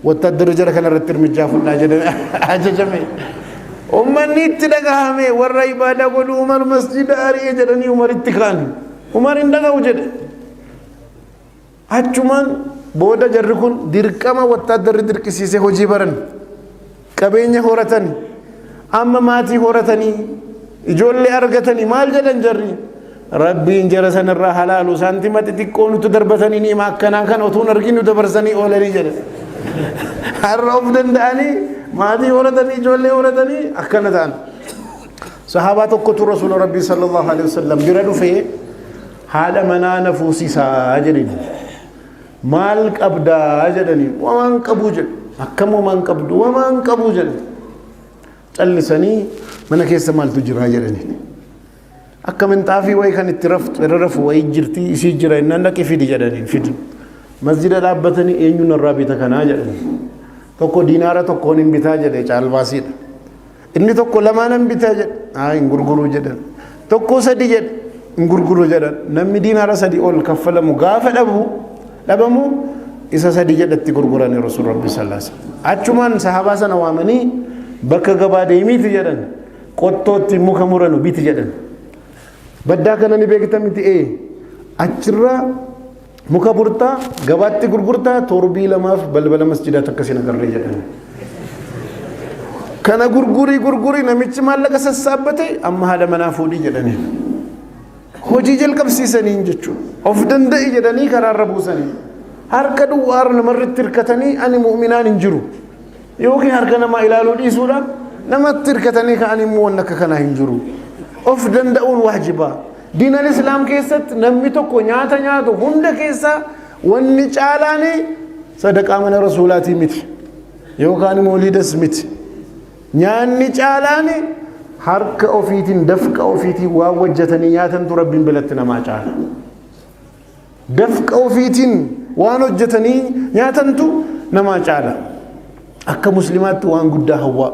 wattaaddara jara kana irratti hirmichaa fudhaa jedhame ajajame. Ummanni itti dhagahame warra ibaadaa godhu Umar masjida ari'ee jedhanii Umar itti kaani. Umar hin dhagahu jedhe. Achumaan booda jarri kun dirqama wattaaddarri dirqisiisee hojii baran. Qabeenya horatanii amma maatii horatanii ijoollee argatanii maal jedhan jarri rabbiin jara sanarraa halaalu saantima xixiqqoo nuti darbatanii ni akkanaa kan otuun arginu dabarsanii oolanii jedhan. Har'a of danda'anii maatii horatanii ijoollee horatanii akkana ta'an. Sahaabaa tokkotu rasuula rabbii sallallahu alaihi wasallam bira dhufee haadha manaa na fuusisaa jedhani. Maal qabdaa jedhani waan qabu jedhu. Akkam waan qabdu waan qabu jedhan. Callisanii mana keessa maaltu jira jedhani. Akka minxaafii wayi kan itti rafu wayi jirti isii jira innaan dhaqi fidi jedhaniin fidi. Masjida dhaabbatanii eenyuun irraa bita kanaa jedhani. Tokko diinaara tokkoon hin bitaa jedhe caalbaasiidha. Inni tokko lamaan hin bitaa jedhe hin gurguruu jedhan. Tokko sadi jedhe hin gurguruu jedhan. Namni diinaara sadi ol kaffalamu gaafa dhabamu isa sadi jedhatti gurgurani Rasuul Rabbi sallallahu alaihi wasallam. Achumaan sahabaa sana waamanii bakka gabaa deemiiti jedhan. Qottootti muka muranu biti jedhan. Baddaa kana ni beekta miti achirraa muka burtaa gabaatti gurgurtaa torbii lamaaf balbala masjidaa takkasiin agarree jedhan. Kana gurgurii namichi maallaqa sassaabbate amma haadha manaa fuudhii jedhanii. Hojii jalqabsiisanii jechuudha. Of danda'i jedhanii karaarra buusanii. Harka duwwaar namarratti hirkatanii ani mu'minaan hin jiru. Yookiin harka namaa ilaaluu dhiisuudhaan namatti hirkatanii ka'an immoo waan akka kanaa hin jiru. Of danda'uun waajibaa. Diin al-Islaam keessatti namni tokko nyaata nyaatu hunda keessaa wanni caalaanii sadaqaa mana rasuulaatii miti. Yookaan mooliidas miti. Nyaanni caalaanii harka ofiitiin dafqa ofiitiin waan hojjetanii nyaatantu rabbiin bilatti namaa caala. Dafqa ofiitiin waan hojjetanii nyaatantu namaa caala. Akka muslimaatti waan guddaa hawwaa.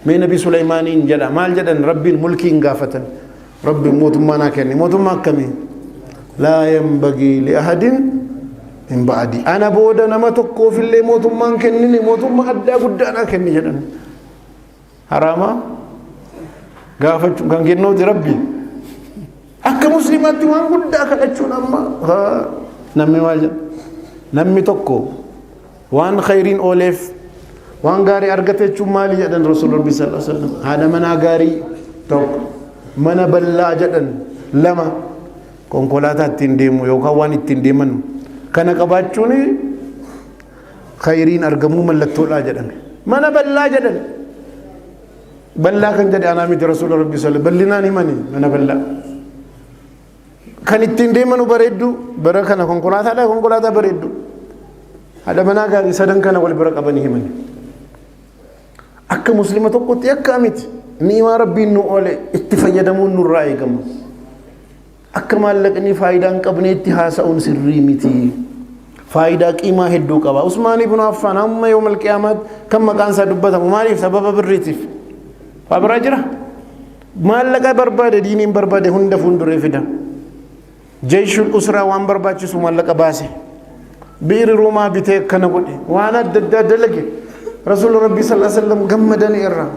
Mee Nabi Suleymaaniin jedha maal jedhan rabbiin mulkiin gaafatan. Rabbiin mootummaa naa kenni. Mootummaa akkamii? Laa yanbagii li ahadin min ba'di. Ana booda nama tokkoofillee mootummaan kennini mootummaa addaa guddaa naa kenni jedhan. Haraama gaafachuun kan kennuuti rabbi. Akka muslimaatti waan guddaa kadhachuun amma namni maal jedha? Namni tokko waan khayriin ooleef waan gaarii argate jechuun maali jedhan Rasuul Rabbi sallallahu alaihi wasallam. Haadha manaa gaarii tokko mana bal'aa jedhan lama konkolaataa ittiin deemu yookaan waan ittiin deeman kana qabaachuun khayriin argamuu mallattoodhaa jedhame. Mana bal'aa jedhan bal'aa kan jedhe anaa miti Rasuul Rabbi sallallahu alaihi wasallam bal'inaan himani mana bal'aa. Kan ittiin deemanu bareeddu bara kana konkolaataa bareeddu. Haadha manaa gaarii sadan kana wal bira qabanii himani. Akka muslima tokkotti akka miti ni'imaa rabbiin nu oole itti fayyadamuun nurraa eegama. Akka maallaqni faayidaa hin qabneetti haasa'uun sirrii miti. Faayidaa qiimaa hedduu qaba. Usmaan ibn Affaan amma yoomal qiyaamaat kan maqaan isaa dubbatamu maaliif sababa birriitiif. Waa biraa jira. Maallaqa barbaade diiniin barbaade hunda fuulduree fida. Jeeshul usraa waan barbaachisu maallaqa baase. بئر روما بيتك كنا قولي وانا دلقي رسول ربي صلى الله عليه وسلم قمدني إرّا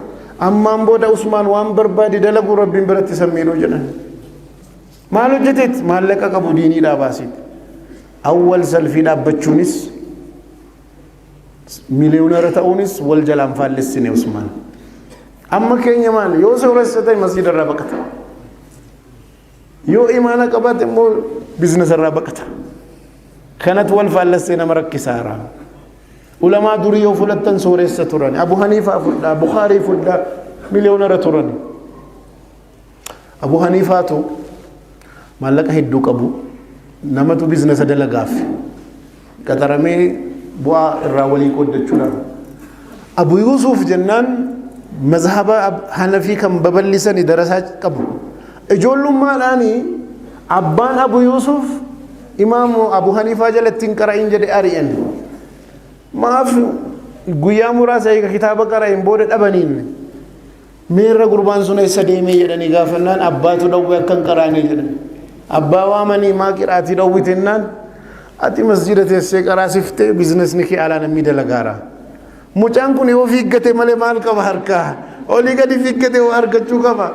أما بودا عثمان وان بربادي دلقوا ربي برت سمينو جنان ما لجتت ما لك أبو ديني لا باسيت أول سلفي دابتشونيس مليونير تاونيس والجلام فالسيني عثمان أما كين يمان يو سورستي مسجد الرابقة يو إيمانا قبات مو بزنس الرابقة كانت والفالسيني مركسارا علماء دوريو فلتن سورست تراني أبو حنيفة فلدا بخاري فلدا مليونير تراني أبو حنيفة تو مالك هيدو كابو نمتو بزنس دلغاف كترمي بوا الراولي قد تشورا أبو يوسف جنان مذهب حنفي كم ببلسني درسات قبل اجولو مالاني أبان أبو يوسف إمام أبو حنيفة جلتين كرائن جدي أريان ما في قويا مراسة كتابة كرائن بودت أبنين ميرا قربان سنة سديمي جدني غافنان أباتو دوّي أكن كراني جدني أبا وامني ما كراتي دوّي تنان أتي مسجد تيسي كراسفته بزنس نكي على نمي دلغارا mucaan kun yoo fiiggate malee maal qaba harkaa olii gadi fiiggate waa argachuu qaba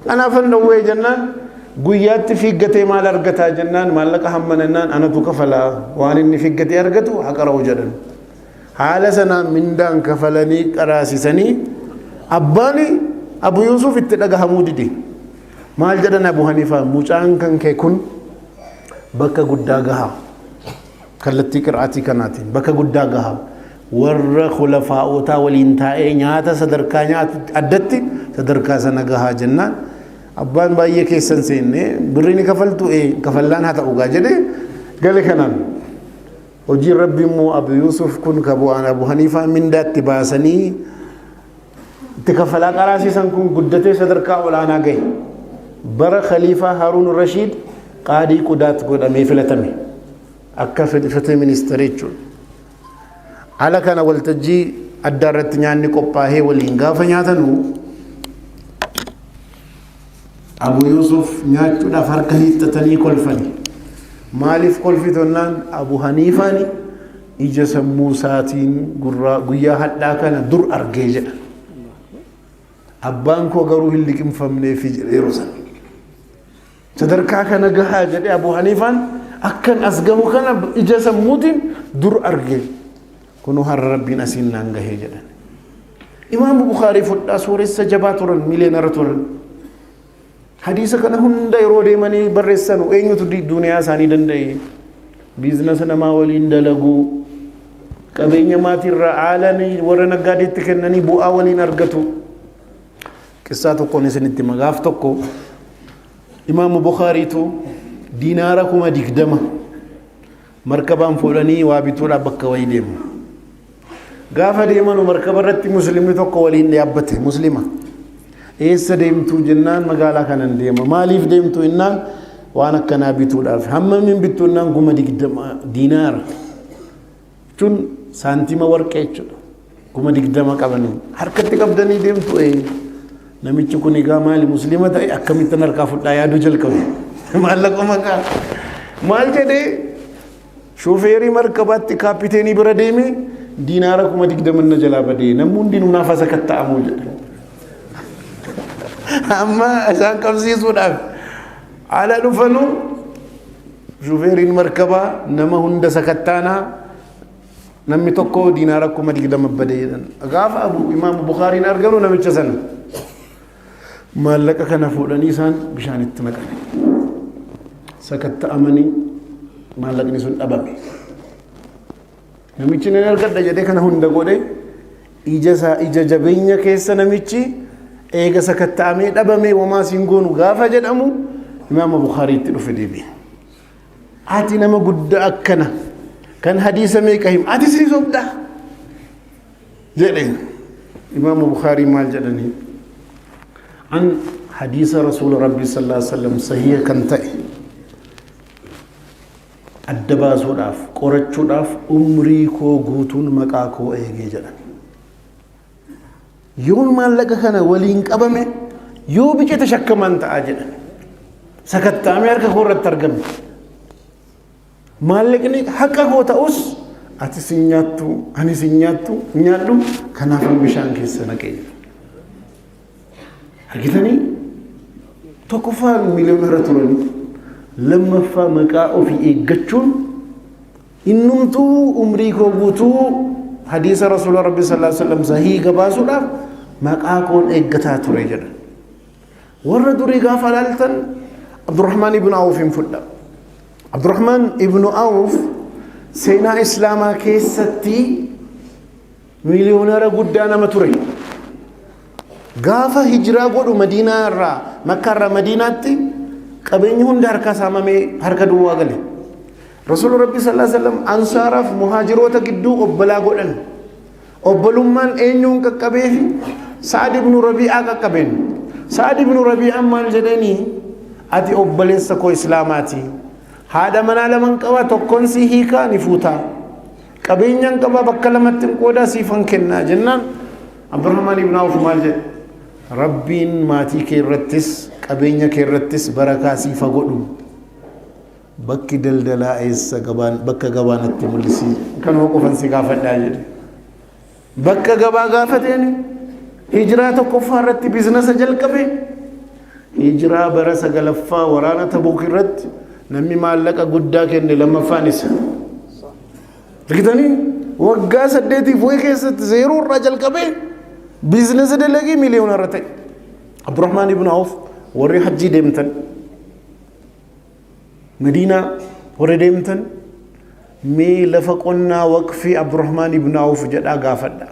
kanaafan dhawwee jennaan guyyaatti fiiggatee maal argataa jennaan maallaqa hammanannaan anatu kafalaa waan inni fiiggatee argatu haqara'u jedhan haala sanaan mindaan kafalanii qaraasisanii abbaani Abu Yusuf itti dhagahamuu dide maal jedhan Abu Hanifaa mucaan kan kee kun bakka guddaa gahaa kallattii qira'aatii kanaatiin bakka guddaa gahaa warra khulafaa'otaa waliin taa'ee nyaata sadarkaa nyaata addatti sadarkaa sana gahaa jennaan abbaan baay'ee keessan seenne birriin kafaltu kafallaan haa ta'u gaa jedhee gale kanaan hojii rabbi immoo Abu Yusuf kun kabu'aan Abu Hanifaa mindaatti baasanii itti kafalaa qaraasisan kun guddatee sadarkaa olaanaa gahe bara khaliifaa Haaruun Rashiid qaadii qudaat godhamee filatame akka fedhifate ministeera jechuudha على كان والتجي الدارت نياني قباه ولينغا فنياتنو أبو يوسف نياتو دا فرقه تتني كلفني مالف كلفتنان أبو حنيفاني إجاس موساتين قيا حتى كان در أرجيجا أبان كو غروه اللي كم فمني في جريروسا تدركا كان جهاجة أبو حنيفان أكن أسقمو كان إجاس موتين در أرجيج كنو هر ربي نسين نانغه جدن إمام بخاري فدا سورة سجباتورن ميلينرتورن حديث كان هندا يرودي مني برسن وين تدي دنيا ساني دندي بيزنس نما ولين دلغو كبينيا ماتي رعالني ورنا غادي تكنني بو اولين ارغتو قصاتو كوني سنتي مغافتكو إمام بخاري تو ديناركم ديكدما مركبان فولاني وابتولا بكا ويديم غافا ديمانو مركب رتي مسلمي توكو ولين يابته مسلمه ايس ديمتو جنان مغالا كانن ديما ماليف ديمتو انان وانا كنا بيتو داف هم من بيتو نان غوما دينار تون سانتيما ورقيچو غوما ديغدما قبني حركتي قبدني ديمتو نميچو كوني غا مالي مسلمه تاي اكمي تنركا فدا يادو جلكو مالكو مكا مال جدي شوفيري مركبات كابيتيني برديمي ديناركم ديغدمن جلا بدي نمون دي منافسه كتامو اما عشان كمسي سودان على دفنو شوفيري المركبه نما هند سكتانا نمي توكو ديناركم ديغدم بدي غاف ابو امام بخاري نرغلو نمچسن مالك كان فودني سان بشان التنقل سكت امني مالك نسون دبامي namichi nan argadha jedhee kana hunda godhe ija jabeenya keessa namichi eega sakattaamee dhabamee wamaa siin goonu gaafa jedhamu imaama Bukhariitti dhufe deebi'e ati nama guddaa akkana kan hadiisa meeqa him ati sii sobdha jedhe imaama Bukhaarii maal jedhanii an hadiisa rasuula rabbii sallallahu alaihi wasallam sahiha kan ta'e addabaasuudhaaf qorachuudhaaf umrii koo guutuun maqaa koo eegee jedhan yoon maallaqa kana waliin qabame yoo biqee tashakkaman ta'a jedhan sakattaamee harka koo irratti argame maallaqni haqa koo ta'us ati sin nyaattu ani sin nyaadhu kanaaf bishaan keessa naqee argitanii tokkoffaan miliyoonara turani lammaffaa maqaa ofii eeggachuun innumtuu umrii koo guutuu hadiisa rasuula rabbi sallallahu alaihi wasallam sahii gabaasuudhaaf maqaa koon eeggataa ture jedha warra durii gaafa ilaaltan Abdurrahmaan ibn Awf hin fudha Abdurrahmaan ibn Awf seenaa islaamaa keessatti miliyoonara guddaa nama ture gaafa hijiraa godhu madiinaa irraa makkaa irraa madiinaatti qabeenyi hunda harka saamamee harka duwwaa gale rasuul rabbi sallallahu alaihi wasallam ansaaraaf muhaajiroota gidduu obbolaa godhan obbolummaan eenyuun qaqqabeefi Sa'd ibn Rabi'a qaqqabeen Sa'd ibn Rabi'a maal jedhanii ati obboleessa koo islaamaati haadha manaa laman qaba tokkoon si hiikaa ni fuutaa qabeenyaan qaba bakka lamatti qoodaa siifan kennaa jennaan Abdurrahmaan ibn Awf maal jedhe rabbiin maatii kee irrattis qabeenya kee irrattis barakaa siifa godhu bakki daldalaa eessa gabaan bakka gabaanatti mul'isi kanuma qofan si gaafadhaa jedhe bakka gabaa gaafateen hijiraa tokkoffaa irratti biizinasa jalqabe hijiraa bara sagalaffaa waraana Tabuuk irratti namni maallaqa guddaa kenne lammaffaan isa argitanii waggaa 8 fu'ee keessatti zeeroo irraa jalqabe biizinasa dalagii miliyoonara ta'e Abdurrahmaan ibn Awf warri hajjii deemtan Madiinaa warri deemtan mee lafa qonnaa waqfii Abdurrahmaan ibn Awf jedhaa gaafadha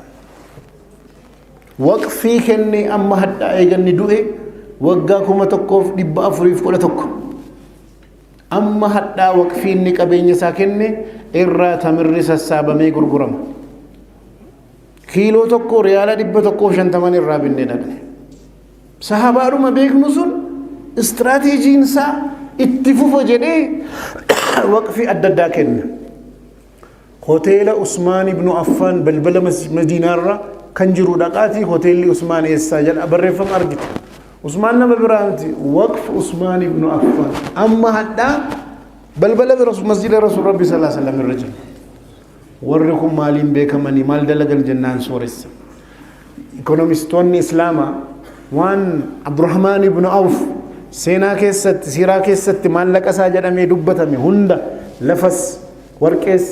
waqfii kenne amma hadhaa eeganni du'e waggaa 1411 amma hadhaa waqfii inni qabeenya isaa kenne irraa tamirri sassaabamee gurgurama kiiloo tokko riyaala 150 irraa binnee dhaqne sahabaadhuma beeknu sun istiraatiijiin isaa itti fufa jedhee waqfii adda addaa kenne hoteela Usmaan ibn Affaan balbala Madiinaa irra kan jiru dhaqaatii hoteelli Usmaan eessaa jedha barreeffama argite Usmaan nama biraanti waqf Usmaan ibn Affaan amma hadhaa balbala masjida Rasuul Rabbi sallallahu alaihi wasallam irra jira warri kun maaliin beekamanii maal dalagan jennaan sooressa ekonomistoonni islaamaa waan Abdurrahmaan ibn Awf seenaa keessatti siiraa keessatti maallaqa isaa jedhamee dubbatame hunda lafas warqees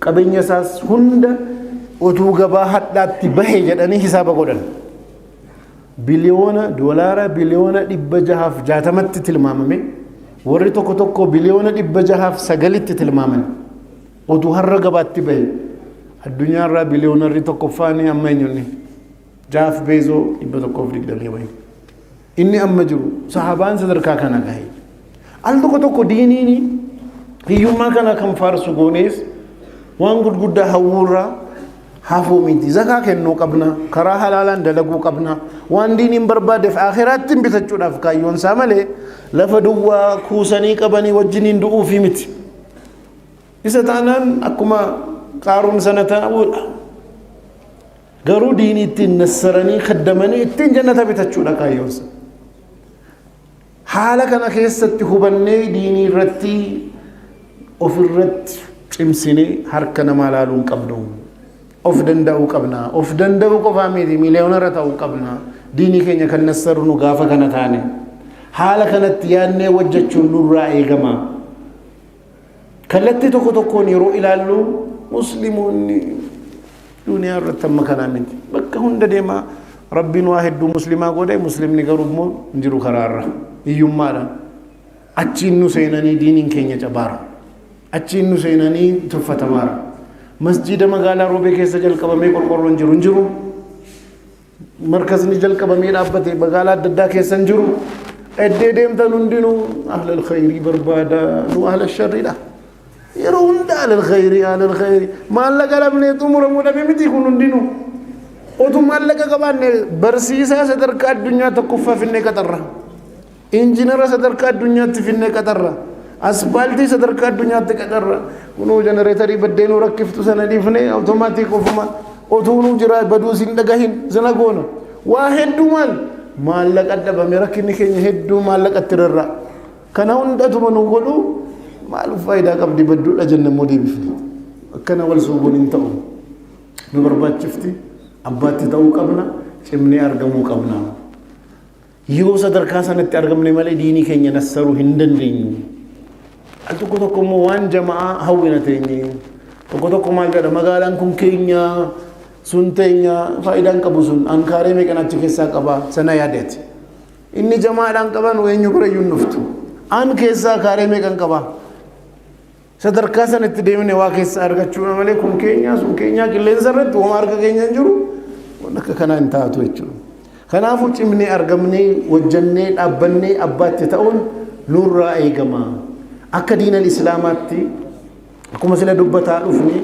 qabeenya isaas hunda utuu gabaa hadhaatti bahe jedhanii hisaaba godhan biliyoona doolaara biliyoona 660tti tilmaamame warri tokko tokko biliyoona 609tti tilmaaman utuu har'a gabaatti bahe addunyaa irraa biliyoonarri tokkoffaanii amma eenyuuni Jeff Bezos 120 bahe inni amma jiru sahabaan sadarkaa kana gahe al tokko diiniini hiyyummaa kana kan faarsu goonees waan gurguddaa hawwurraa hafuu miti zakaa kennuu qabna karaa halaalaan dalaguu qabna waan diiniin barbaadeef akhiraatti bitachuudhaaf kaayyoon isaa malee lafa duwwaa kuusanii qabanii wajjiniin du'uufii miti isa taanaan akkuma qaaruun sana ta'uudha garuu diinii ittiin nassaranii kaddamanii ittiin jannata bitachuudha kaayyoon isaa haala kana keessatti hubannee diinii irratti ofirratti cimsinee harka namaa laaluun qabnu of danda'uu qabna of danda'uu qofaa miti miliyoonara ta'uu qabna diinii keenya kan nassarnu gaafa kana taane haala kanatti yaadnee hojjechuun nurraa eegama kallattii tokko tokkoon yeroo ilaallu musliimoonni duniyaa irratti amma kanaa miti bakka hunda deemaa rabbiin waa hedduu muslimaa godhe muslimni garuu immoo hin jiru karaarra hiyyummaadhaan achiin nu seenanii diiniin keenya cabaara achiin nu seenanii tuffatamaara masjida magaalaa roobee keessa jalqabamee qorqorroon jiru hin jiru markazni jalqabamee dhaabbate magaalaa adda addaa keessa hin jiru eddee deemtan hundinuu ahlal khayrii barbaada nu ahlal sharriidha yeroo hunda ahlal khayrii maallaqa dhabnee xumuramuu dhabe miti kun hundinuu otuu maallaqa qabaanne barsiisaa sadarkaa addunyaa tokkoffaa finnee qaxarra injiinara sadarkaa addunyaatti finnee qaxarra asfaaltii sadarkaa addunyaatti qaxarra kunuu jenereetarii baddeenuu rakkiftu sana dhiifnee awutomaatik ofuma otuunuu jira baduu sin dhagahin sana goona waa hedduu maallaqa dhabame rakkinni keenya hedduu maallaqatti rarra kana hundatuma nu godhu maal faayidaa qabdi badduudha jennaan moo deebifne akkana wal suubuun hin ta'u nu barbaachifti abbaatti ta'uu qabna cimnee argamuu qabna yoo sadarkaa sanatti argamne malee diinii keenya nassaruu hin dandeenyu al tokko immoo waan jamaa hawwina teenye tokko maal jedha magaalaan kun keenya sun teenya faayidaan qabu sun ankaaree meeqan achi keessaa qaba sana yaadeeti inni jamaadhaan qaban eenyu birayyuu nuftu an keessaa kaaree meeqan qaba sadarkaa sanatti deemne waa keessaa argachuu malee kun keenya sun keenya qilleensa irratti waan arga keenya hin jiru waan akka kanaa hin taatu jechuudha kanaafuu cimnee argamnee hojjannee dhaabbannee abbaatti ta'uun nurraa eegama akka diinal islaamaatti akkuma sila dubbataa dhufne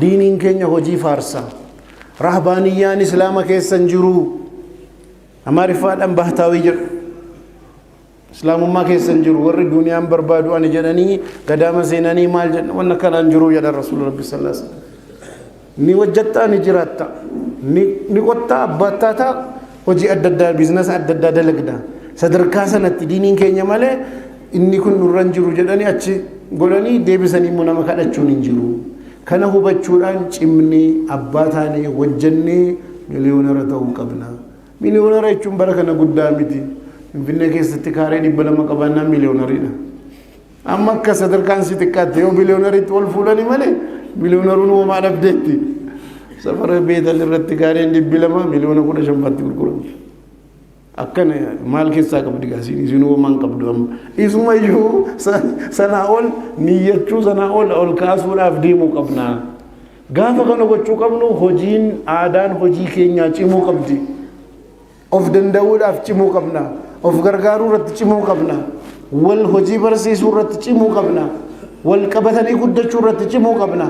diiniin keenya hojii faarsa rahbaaniyyaan islaama keessan jiru amaarifaadhaan bahtaawii jedhu islaamummaa keessan jiru warri duuniyaan barbaadu ani jedhanii gadaama seenanii maal jedhan wanna kanaan jiru jedhan rasuul rabbi sallallahu alaihi wasallam ni wajjattaa ni jiraatta ni qottaa abbaattaa hojii adda addaa biizinasa adda addaa dalagda sadarkaa sanatti diiniin keenya malee inni kun nurran jiru jedhanii achi godhanii deebisanii immoo nama kadhachuun hin jiru kana hubachuudhaan cimnee abbaa taanee hojjannee miliyoonara ta'uu qabna miliyoonara jechuun bara kana guddaa miti Finfinnee keessatti kaaree 200 qabaannaan miliyoonariidha amma akka sadarkaan si xiqqaatte yoo miliyoonariitti wal fuudhanii malee miliyoonaruun uumaa dhabdeetti safara beetal irratti kaareen 200 miliyoona 15tti gurguramu akkana maal keessaa qabdi gaasiin isin uumaan qabdu amma isuma iyyuu sanaa ol niyyachuu sanaa ol kaasuudhaaf deemuu qabna gaafa kana gochuu qabnu hojiin aadaan hojii keenyaa cimuu qabdi of danda'uudhaaf cimuu qabna of gargaaruu irratti cimuu qabna wal hojii barsiisuu irratti cimuu qabna wal qabatanii guddachuu irratti cimuu qabna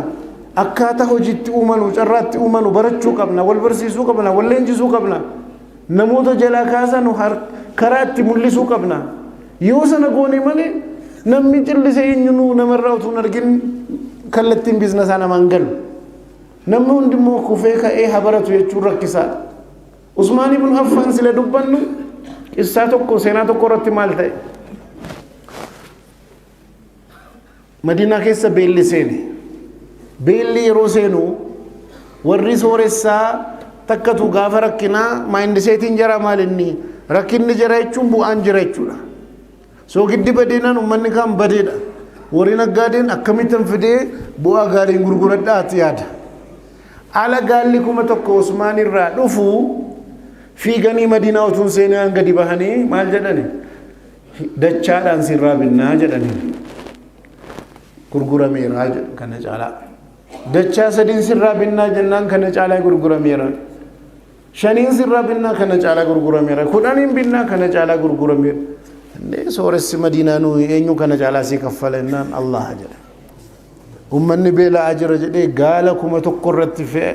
akkaataa hojiitti uumanu carraatti uumanu barachuu qabna wal barsiisuu qabna wal leenjisuu qabna namoota jalaa kaasanu karaa itti mul'isuu qabna yoo sana goone malee namni cillisee eenyunu namarraa utuu hin argin kallattiin biizinasaa namaan galu namni hundimmoo kufee ka'ee habaratu jechuun rakkisaadha Usmaan ibn Affaan sila dubbannu qissaa tokko seenaa tokko irratti maal ta'e Madiinaa keessa beelli seene beelli yeroo seenu warri sooressaa takkatu gaafa rakkinaa maayindiseetiin jara maalinni rakkinni jara jechuun bu'aan jira jechuudha soo giddi badeenaan ummanni kaan badeedha warri naggaadeen akkamittan fidee bu'aa gaariin gurguradhaati yaada ala gaalli 1,000 Usmaan irraa dhufu fiiganii Madiinaa utuun seenaan gadi bahanii maal jedhani dachaadhaan sirraa binnaa jedhani gurgurameera kana caalaa dachaa sadiin sirraa binnaa jennaan kana caalaa gurgurameera shaniin sirraa binnaa kana caalaa gurgurameera kudhaniin binnaa kana caalaa gurgurameera nee sooressi Madiinaa nu eenyu kana caalaa si kaffala jennaan Allah jedha ummanni beela'aa jira jedhee gaala 1,000 irratti fe'e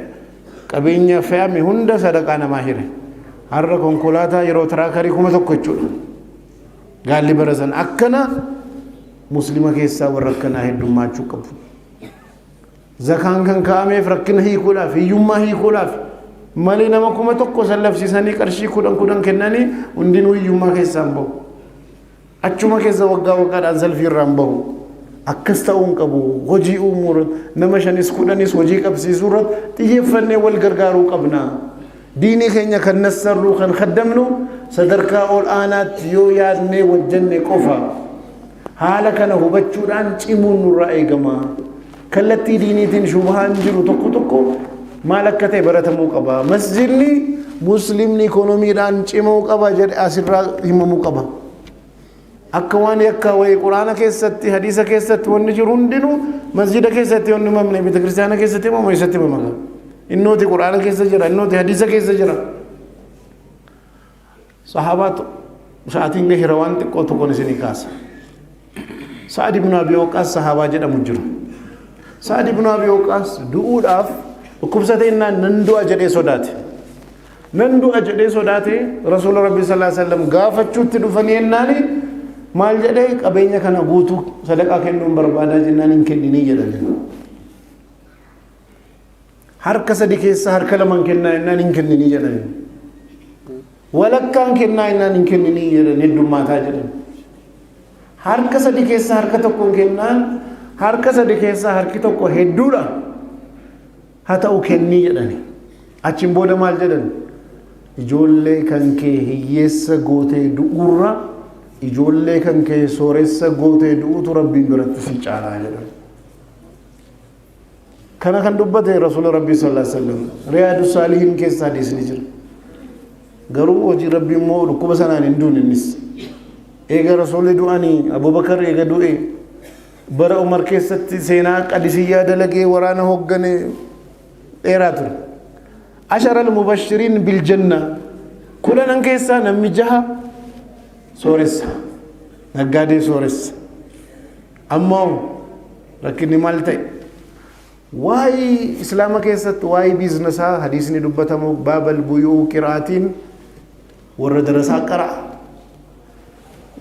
qabeenya fe'ame hunda sadaqaa namaa hire har'a konkolaataa yeroo tiraakarii 1,000 jechuudha gaalli barasan akkana muslima keessaa warra akkanaa heddummaachuu qabu zakaan kan kaa'ameef rakkina hiikuudhaaf hiyyummaa hiikuudhaaf malee nama 1,000 sallafsiisanii qarshii 10 kennanii hundinuu hiyyummaa keessaan bahu achuma keessa waggaadhaan salfii irraan bahu akkas ta'uun qabu hojii uumuu nama 5 10 hojii qabsiisuu irratti xiyyeeffannee wal gargaaruu qabna diinii keenya kan nassarruu kan khaddamnu sadarkaa ol aanaatti yoo yaadnee wajjannee qofa haala kana hubachuudhaan cimuun nurraa eegama kallattii diiniitiin shubahaan jiru tokko maal akka ta'e baratamuu qaba masjidni muslimni ikoonomiidhaan cimuu qaba jedhe asirraa himamuu qaba akka waan yakka wayii quraana keessatti hadiisa keessatti wanni jiru hundinuu masjida keessatti wanni mamne bita kiristaana keessatti mamoo isatti mamaga innooti quraana keessa jira innooti hadiisa keessa jira sahabaatu sa'aatiin gahira waan xiqqoo tokkoon isinii kaasa Sa'ad ibn Abi Waqqaas sahabaa jedhamu jiru Sa'ad ibn Abi Waqqaas du'uudhaaf dhukkubsatee nan du'a jedhee sodaate nan du'a jedhee sodaate rasuula rabbi sallallahu alaihi wasallam gaafachuutti dhufanii yennaani maal jedhee qabeenya kana guutuu sadaqaa kennuun barbaadaa jennaan hin kenninii jedhanii harka sadi keessa harka laman kennaa jennaan hin kenninii jedhanii walakkaan kennaa jennaan hin kenninii jedhan heddummaataa jedhan harka sadi keessa harka tokkoon kennaan harka sadi keessa harki tokko hedduudha haa ta'u kennii jedhani achiin booda maal jedhan ijoollee kan kee hiyyeessa gootee du'urra ijoollee kan kee sooressa gootee du'utu rabbiin biratti si caalaa jedhan kana kan dubbate rasuula rabbii sallallahu alaihi wasallam riyaadu saalihiin keessa hadiisni jira garuu hojii rabbii immoo dhukkuba sanaan hin duune innis eega rasuulli du'anii abubakar eega du'e bara umar keessatti seenaa qadisiyyaa dalagee waraana hoggane dheeraa ture ashara al-mubashiriin biljanna kudhanan keessaa namni 6 sooressa naggaadee sooressa ammoo rakkinni maal ta'e waa'ee islaama keessatti waa'ee biiznesaa hadiisni dubbatamu baabal buyuu qiraatiin warra darasaa qara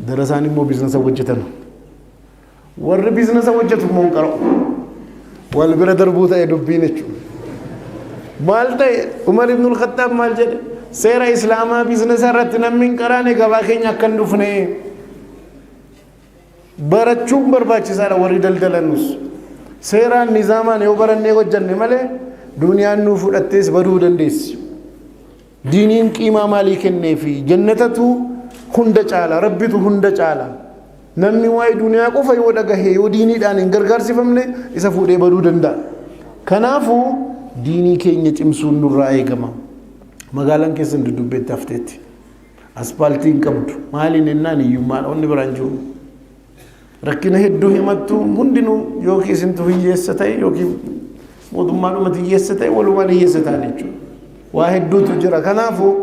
darasaan immoo biiznesa hojjetan warri biiznesa hojjetu immoo qara wal bira darbuu ta'e dubbiin jechuudha maal ta'e umar ibn al-khattab maal jedhe seera islaamaa biiznesa irratti namni hin qaraane gabaa keenya akka hin dhufne barachuun barbaachisaadha warri daldalanus seeraan nizaamaan yoo barannee hojjanne malee duniyaan nuu fudhattees baduu dandeessi diiniin qiimaa maalii kenneefi jannatatu hunda caala rabbitu hunda caala namni waa'ee duniyaa qofa yoo dhagahe yoo diiniidhaan hin gargaarsifamne isa fuudhee baduu danda'a kanaafuu diinii keenya cimsuun nurraa eegama magaalaan keessan dudubbeetti hafteetti aspaaltiin qabdu maaliin ennaan hiyyummaadha onni biraan jiru rakkina hedduu himattu hundinuu yookiin isintu hiyyeessa ta'e yookiin mootummaadhumatti hiyyeessa ta'e walumaan hiyyeessa ta'an jechuudha waa hedduutu jira kanaafuu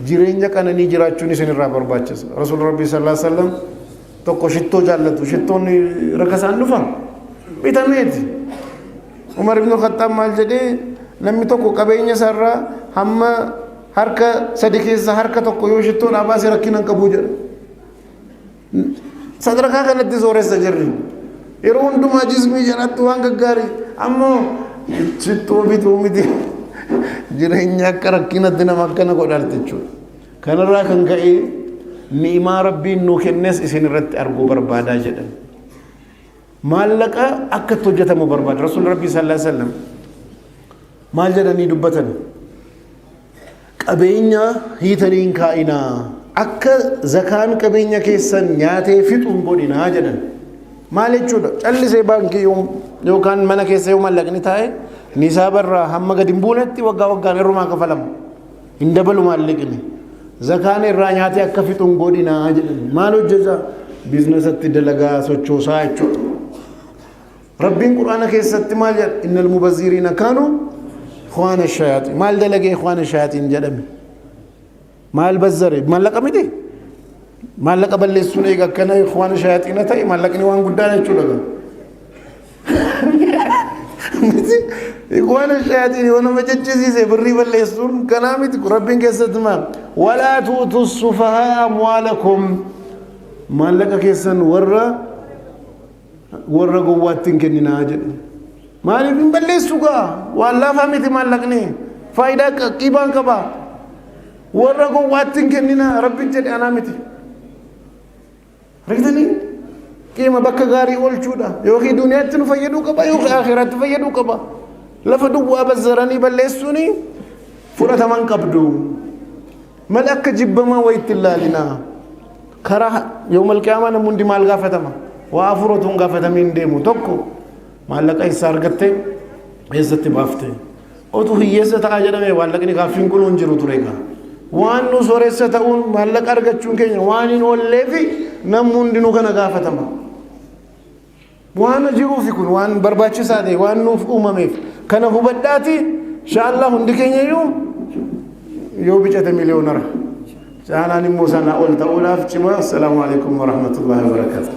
jireenya qananii jiraachuun isinirraa barbaachisa rasuul rabbii sallallahu alaihi wasallam tokko shittoo jaallatu shittoonni rakasaan dhufa bitameeti umar ibn khattab maal jedhee namni tokko qabeenya isaarraa hamma harka sadi keessa harka tokko yoo shittoo dhaabaase rakkina hin qabu jedha sadarkaa kanatti sooressa jirri yeroo hundumaa jismii jedhattu waan gaggaarii ammoo shittoo bituu miti jireenya akka rakkinatti nama akkana godharte jechuudha kanarraa kan ka'e ni'imaa rabbiin nuu kennes isin irratti arguu barbaadaa jedhan maallaqa akkatti hojjetamu barbaada rasuul rabbii sallallahu alaihi wasallam maal jedhanii dubbatan qabeenya hiitaniin kaa'inaa akka zakaan qabeenya keessan nyaatee fixuun godhinaa jedhan maal jechuudha callisee baankii yookaan mana keessa yoo mallaqni taa'e nisaabarraa hamma gadi hin buunetti waggaa waggaan irrumaa kafalamu hin dabalu maallaqni zakaan irraa nyaatee akka fixuun godhinaa jedhan maal hojjeta biiznesatti dalagaa sochoosaa jechuudha rabbiin quraana keessatti maal jedha innal mubazziriina kaanuu ikhwaana shayaaxiin maal dalagee ikhwaana shayaaxiin jedhame maal bazzare maallaqa miti maallaqa balleessuun eega akkana ikhwaana shayaaxiina ta'e maallaqni waan guddaa jechuudha miti ikhwaana shayaaxiin yoo nama jechisiise birrii balleessuun kanaa miti rabbiin keessatti maal walaa tuutu sufahaa amwaalakum maallaqa keessan warra gowwaatti hin kenninaa jedhe maaliif hin balleessu gaa waan laafaa miti maallaqni faayidaa qiibaan qaba warra gowwaatti hin kenninaa rabbiin jedhe anaa miti argitanii qiima bakka gaarii oolchuudha yookiin duniyaatti nu fayyaduu qaba yookiin akhiraatti fayyaduu qaba lafa duwwaa bazzaranii balleessuuni fudhataman qabdu mal akka jibbamaa wayitti ilaalinaa karaa yawmal qiyaamaa namni hundi maal gaafatama waa afurotuun gaafatamiin deemu tokko maallaqa isaa argatte eessatti baafte otu hiyyeessa ta'a jedhame maallaqni gaaffiin kun hin jiru ture egaa waan nu sooressa ta'uun maallaqa argachuun keenya waan hin oolleefi namni hundinuu kana gaafatama waan jiruufi kun waan barbaachisaa ta'e waan nuuf uumameef kana hubadhaati inshaallah hundi keenya yoo bicate miliyoonara caalaan immoo sanaa ol ta'uudhaaf cima assalaamu alaikum warahmatullahi wabarakatuh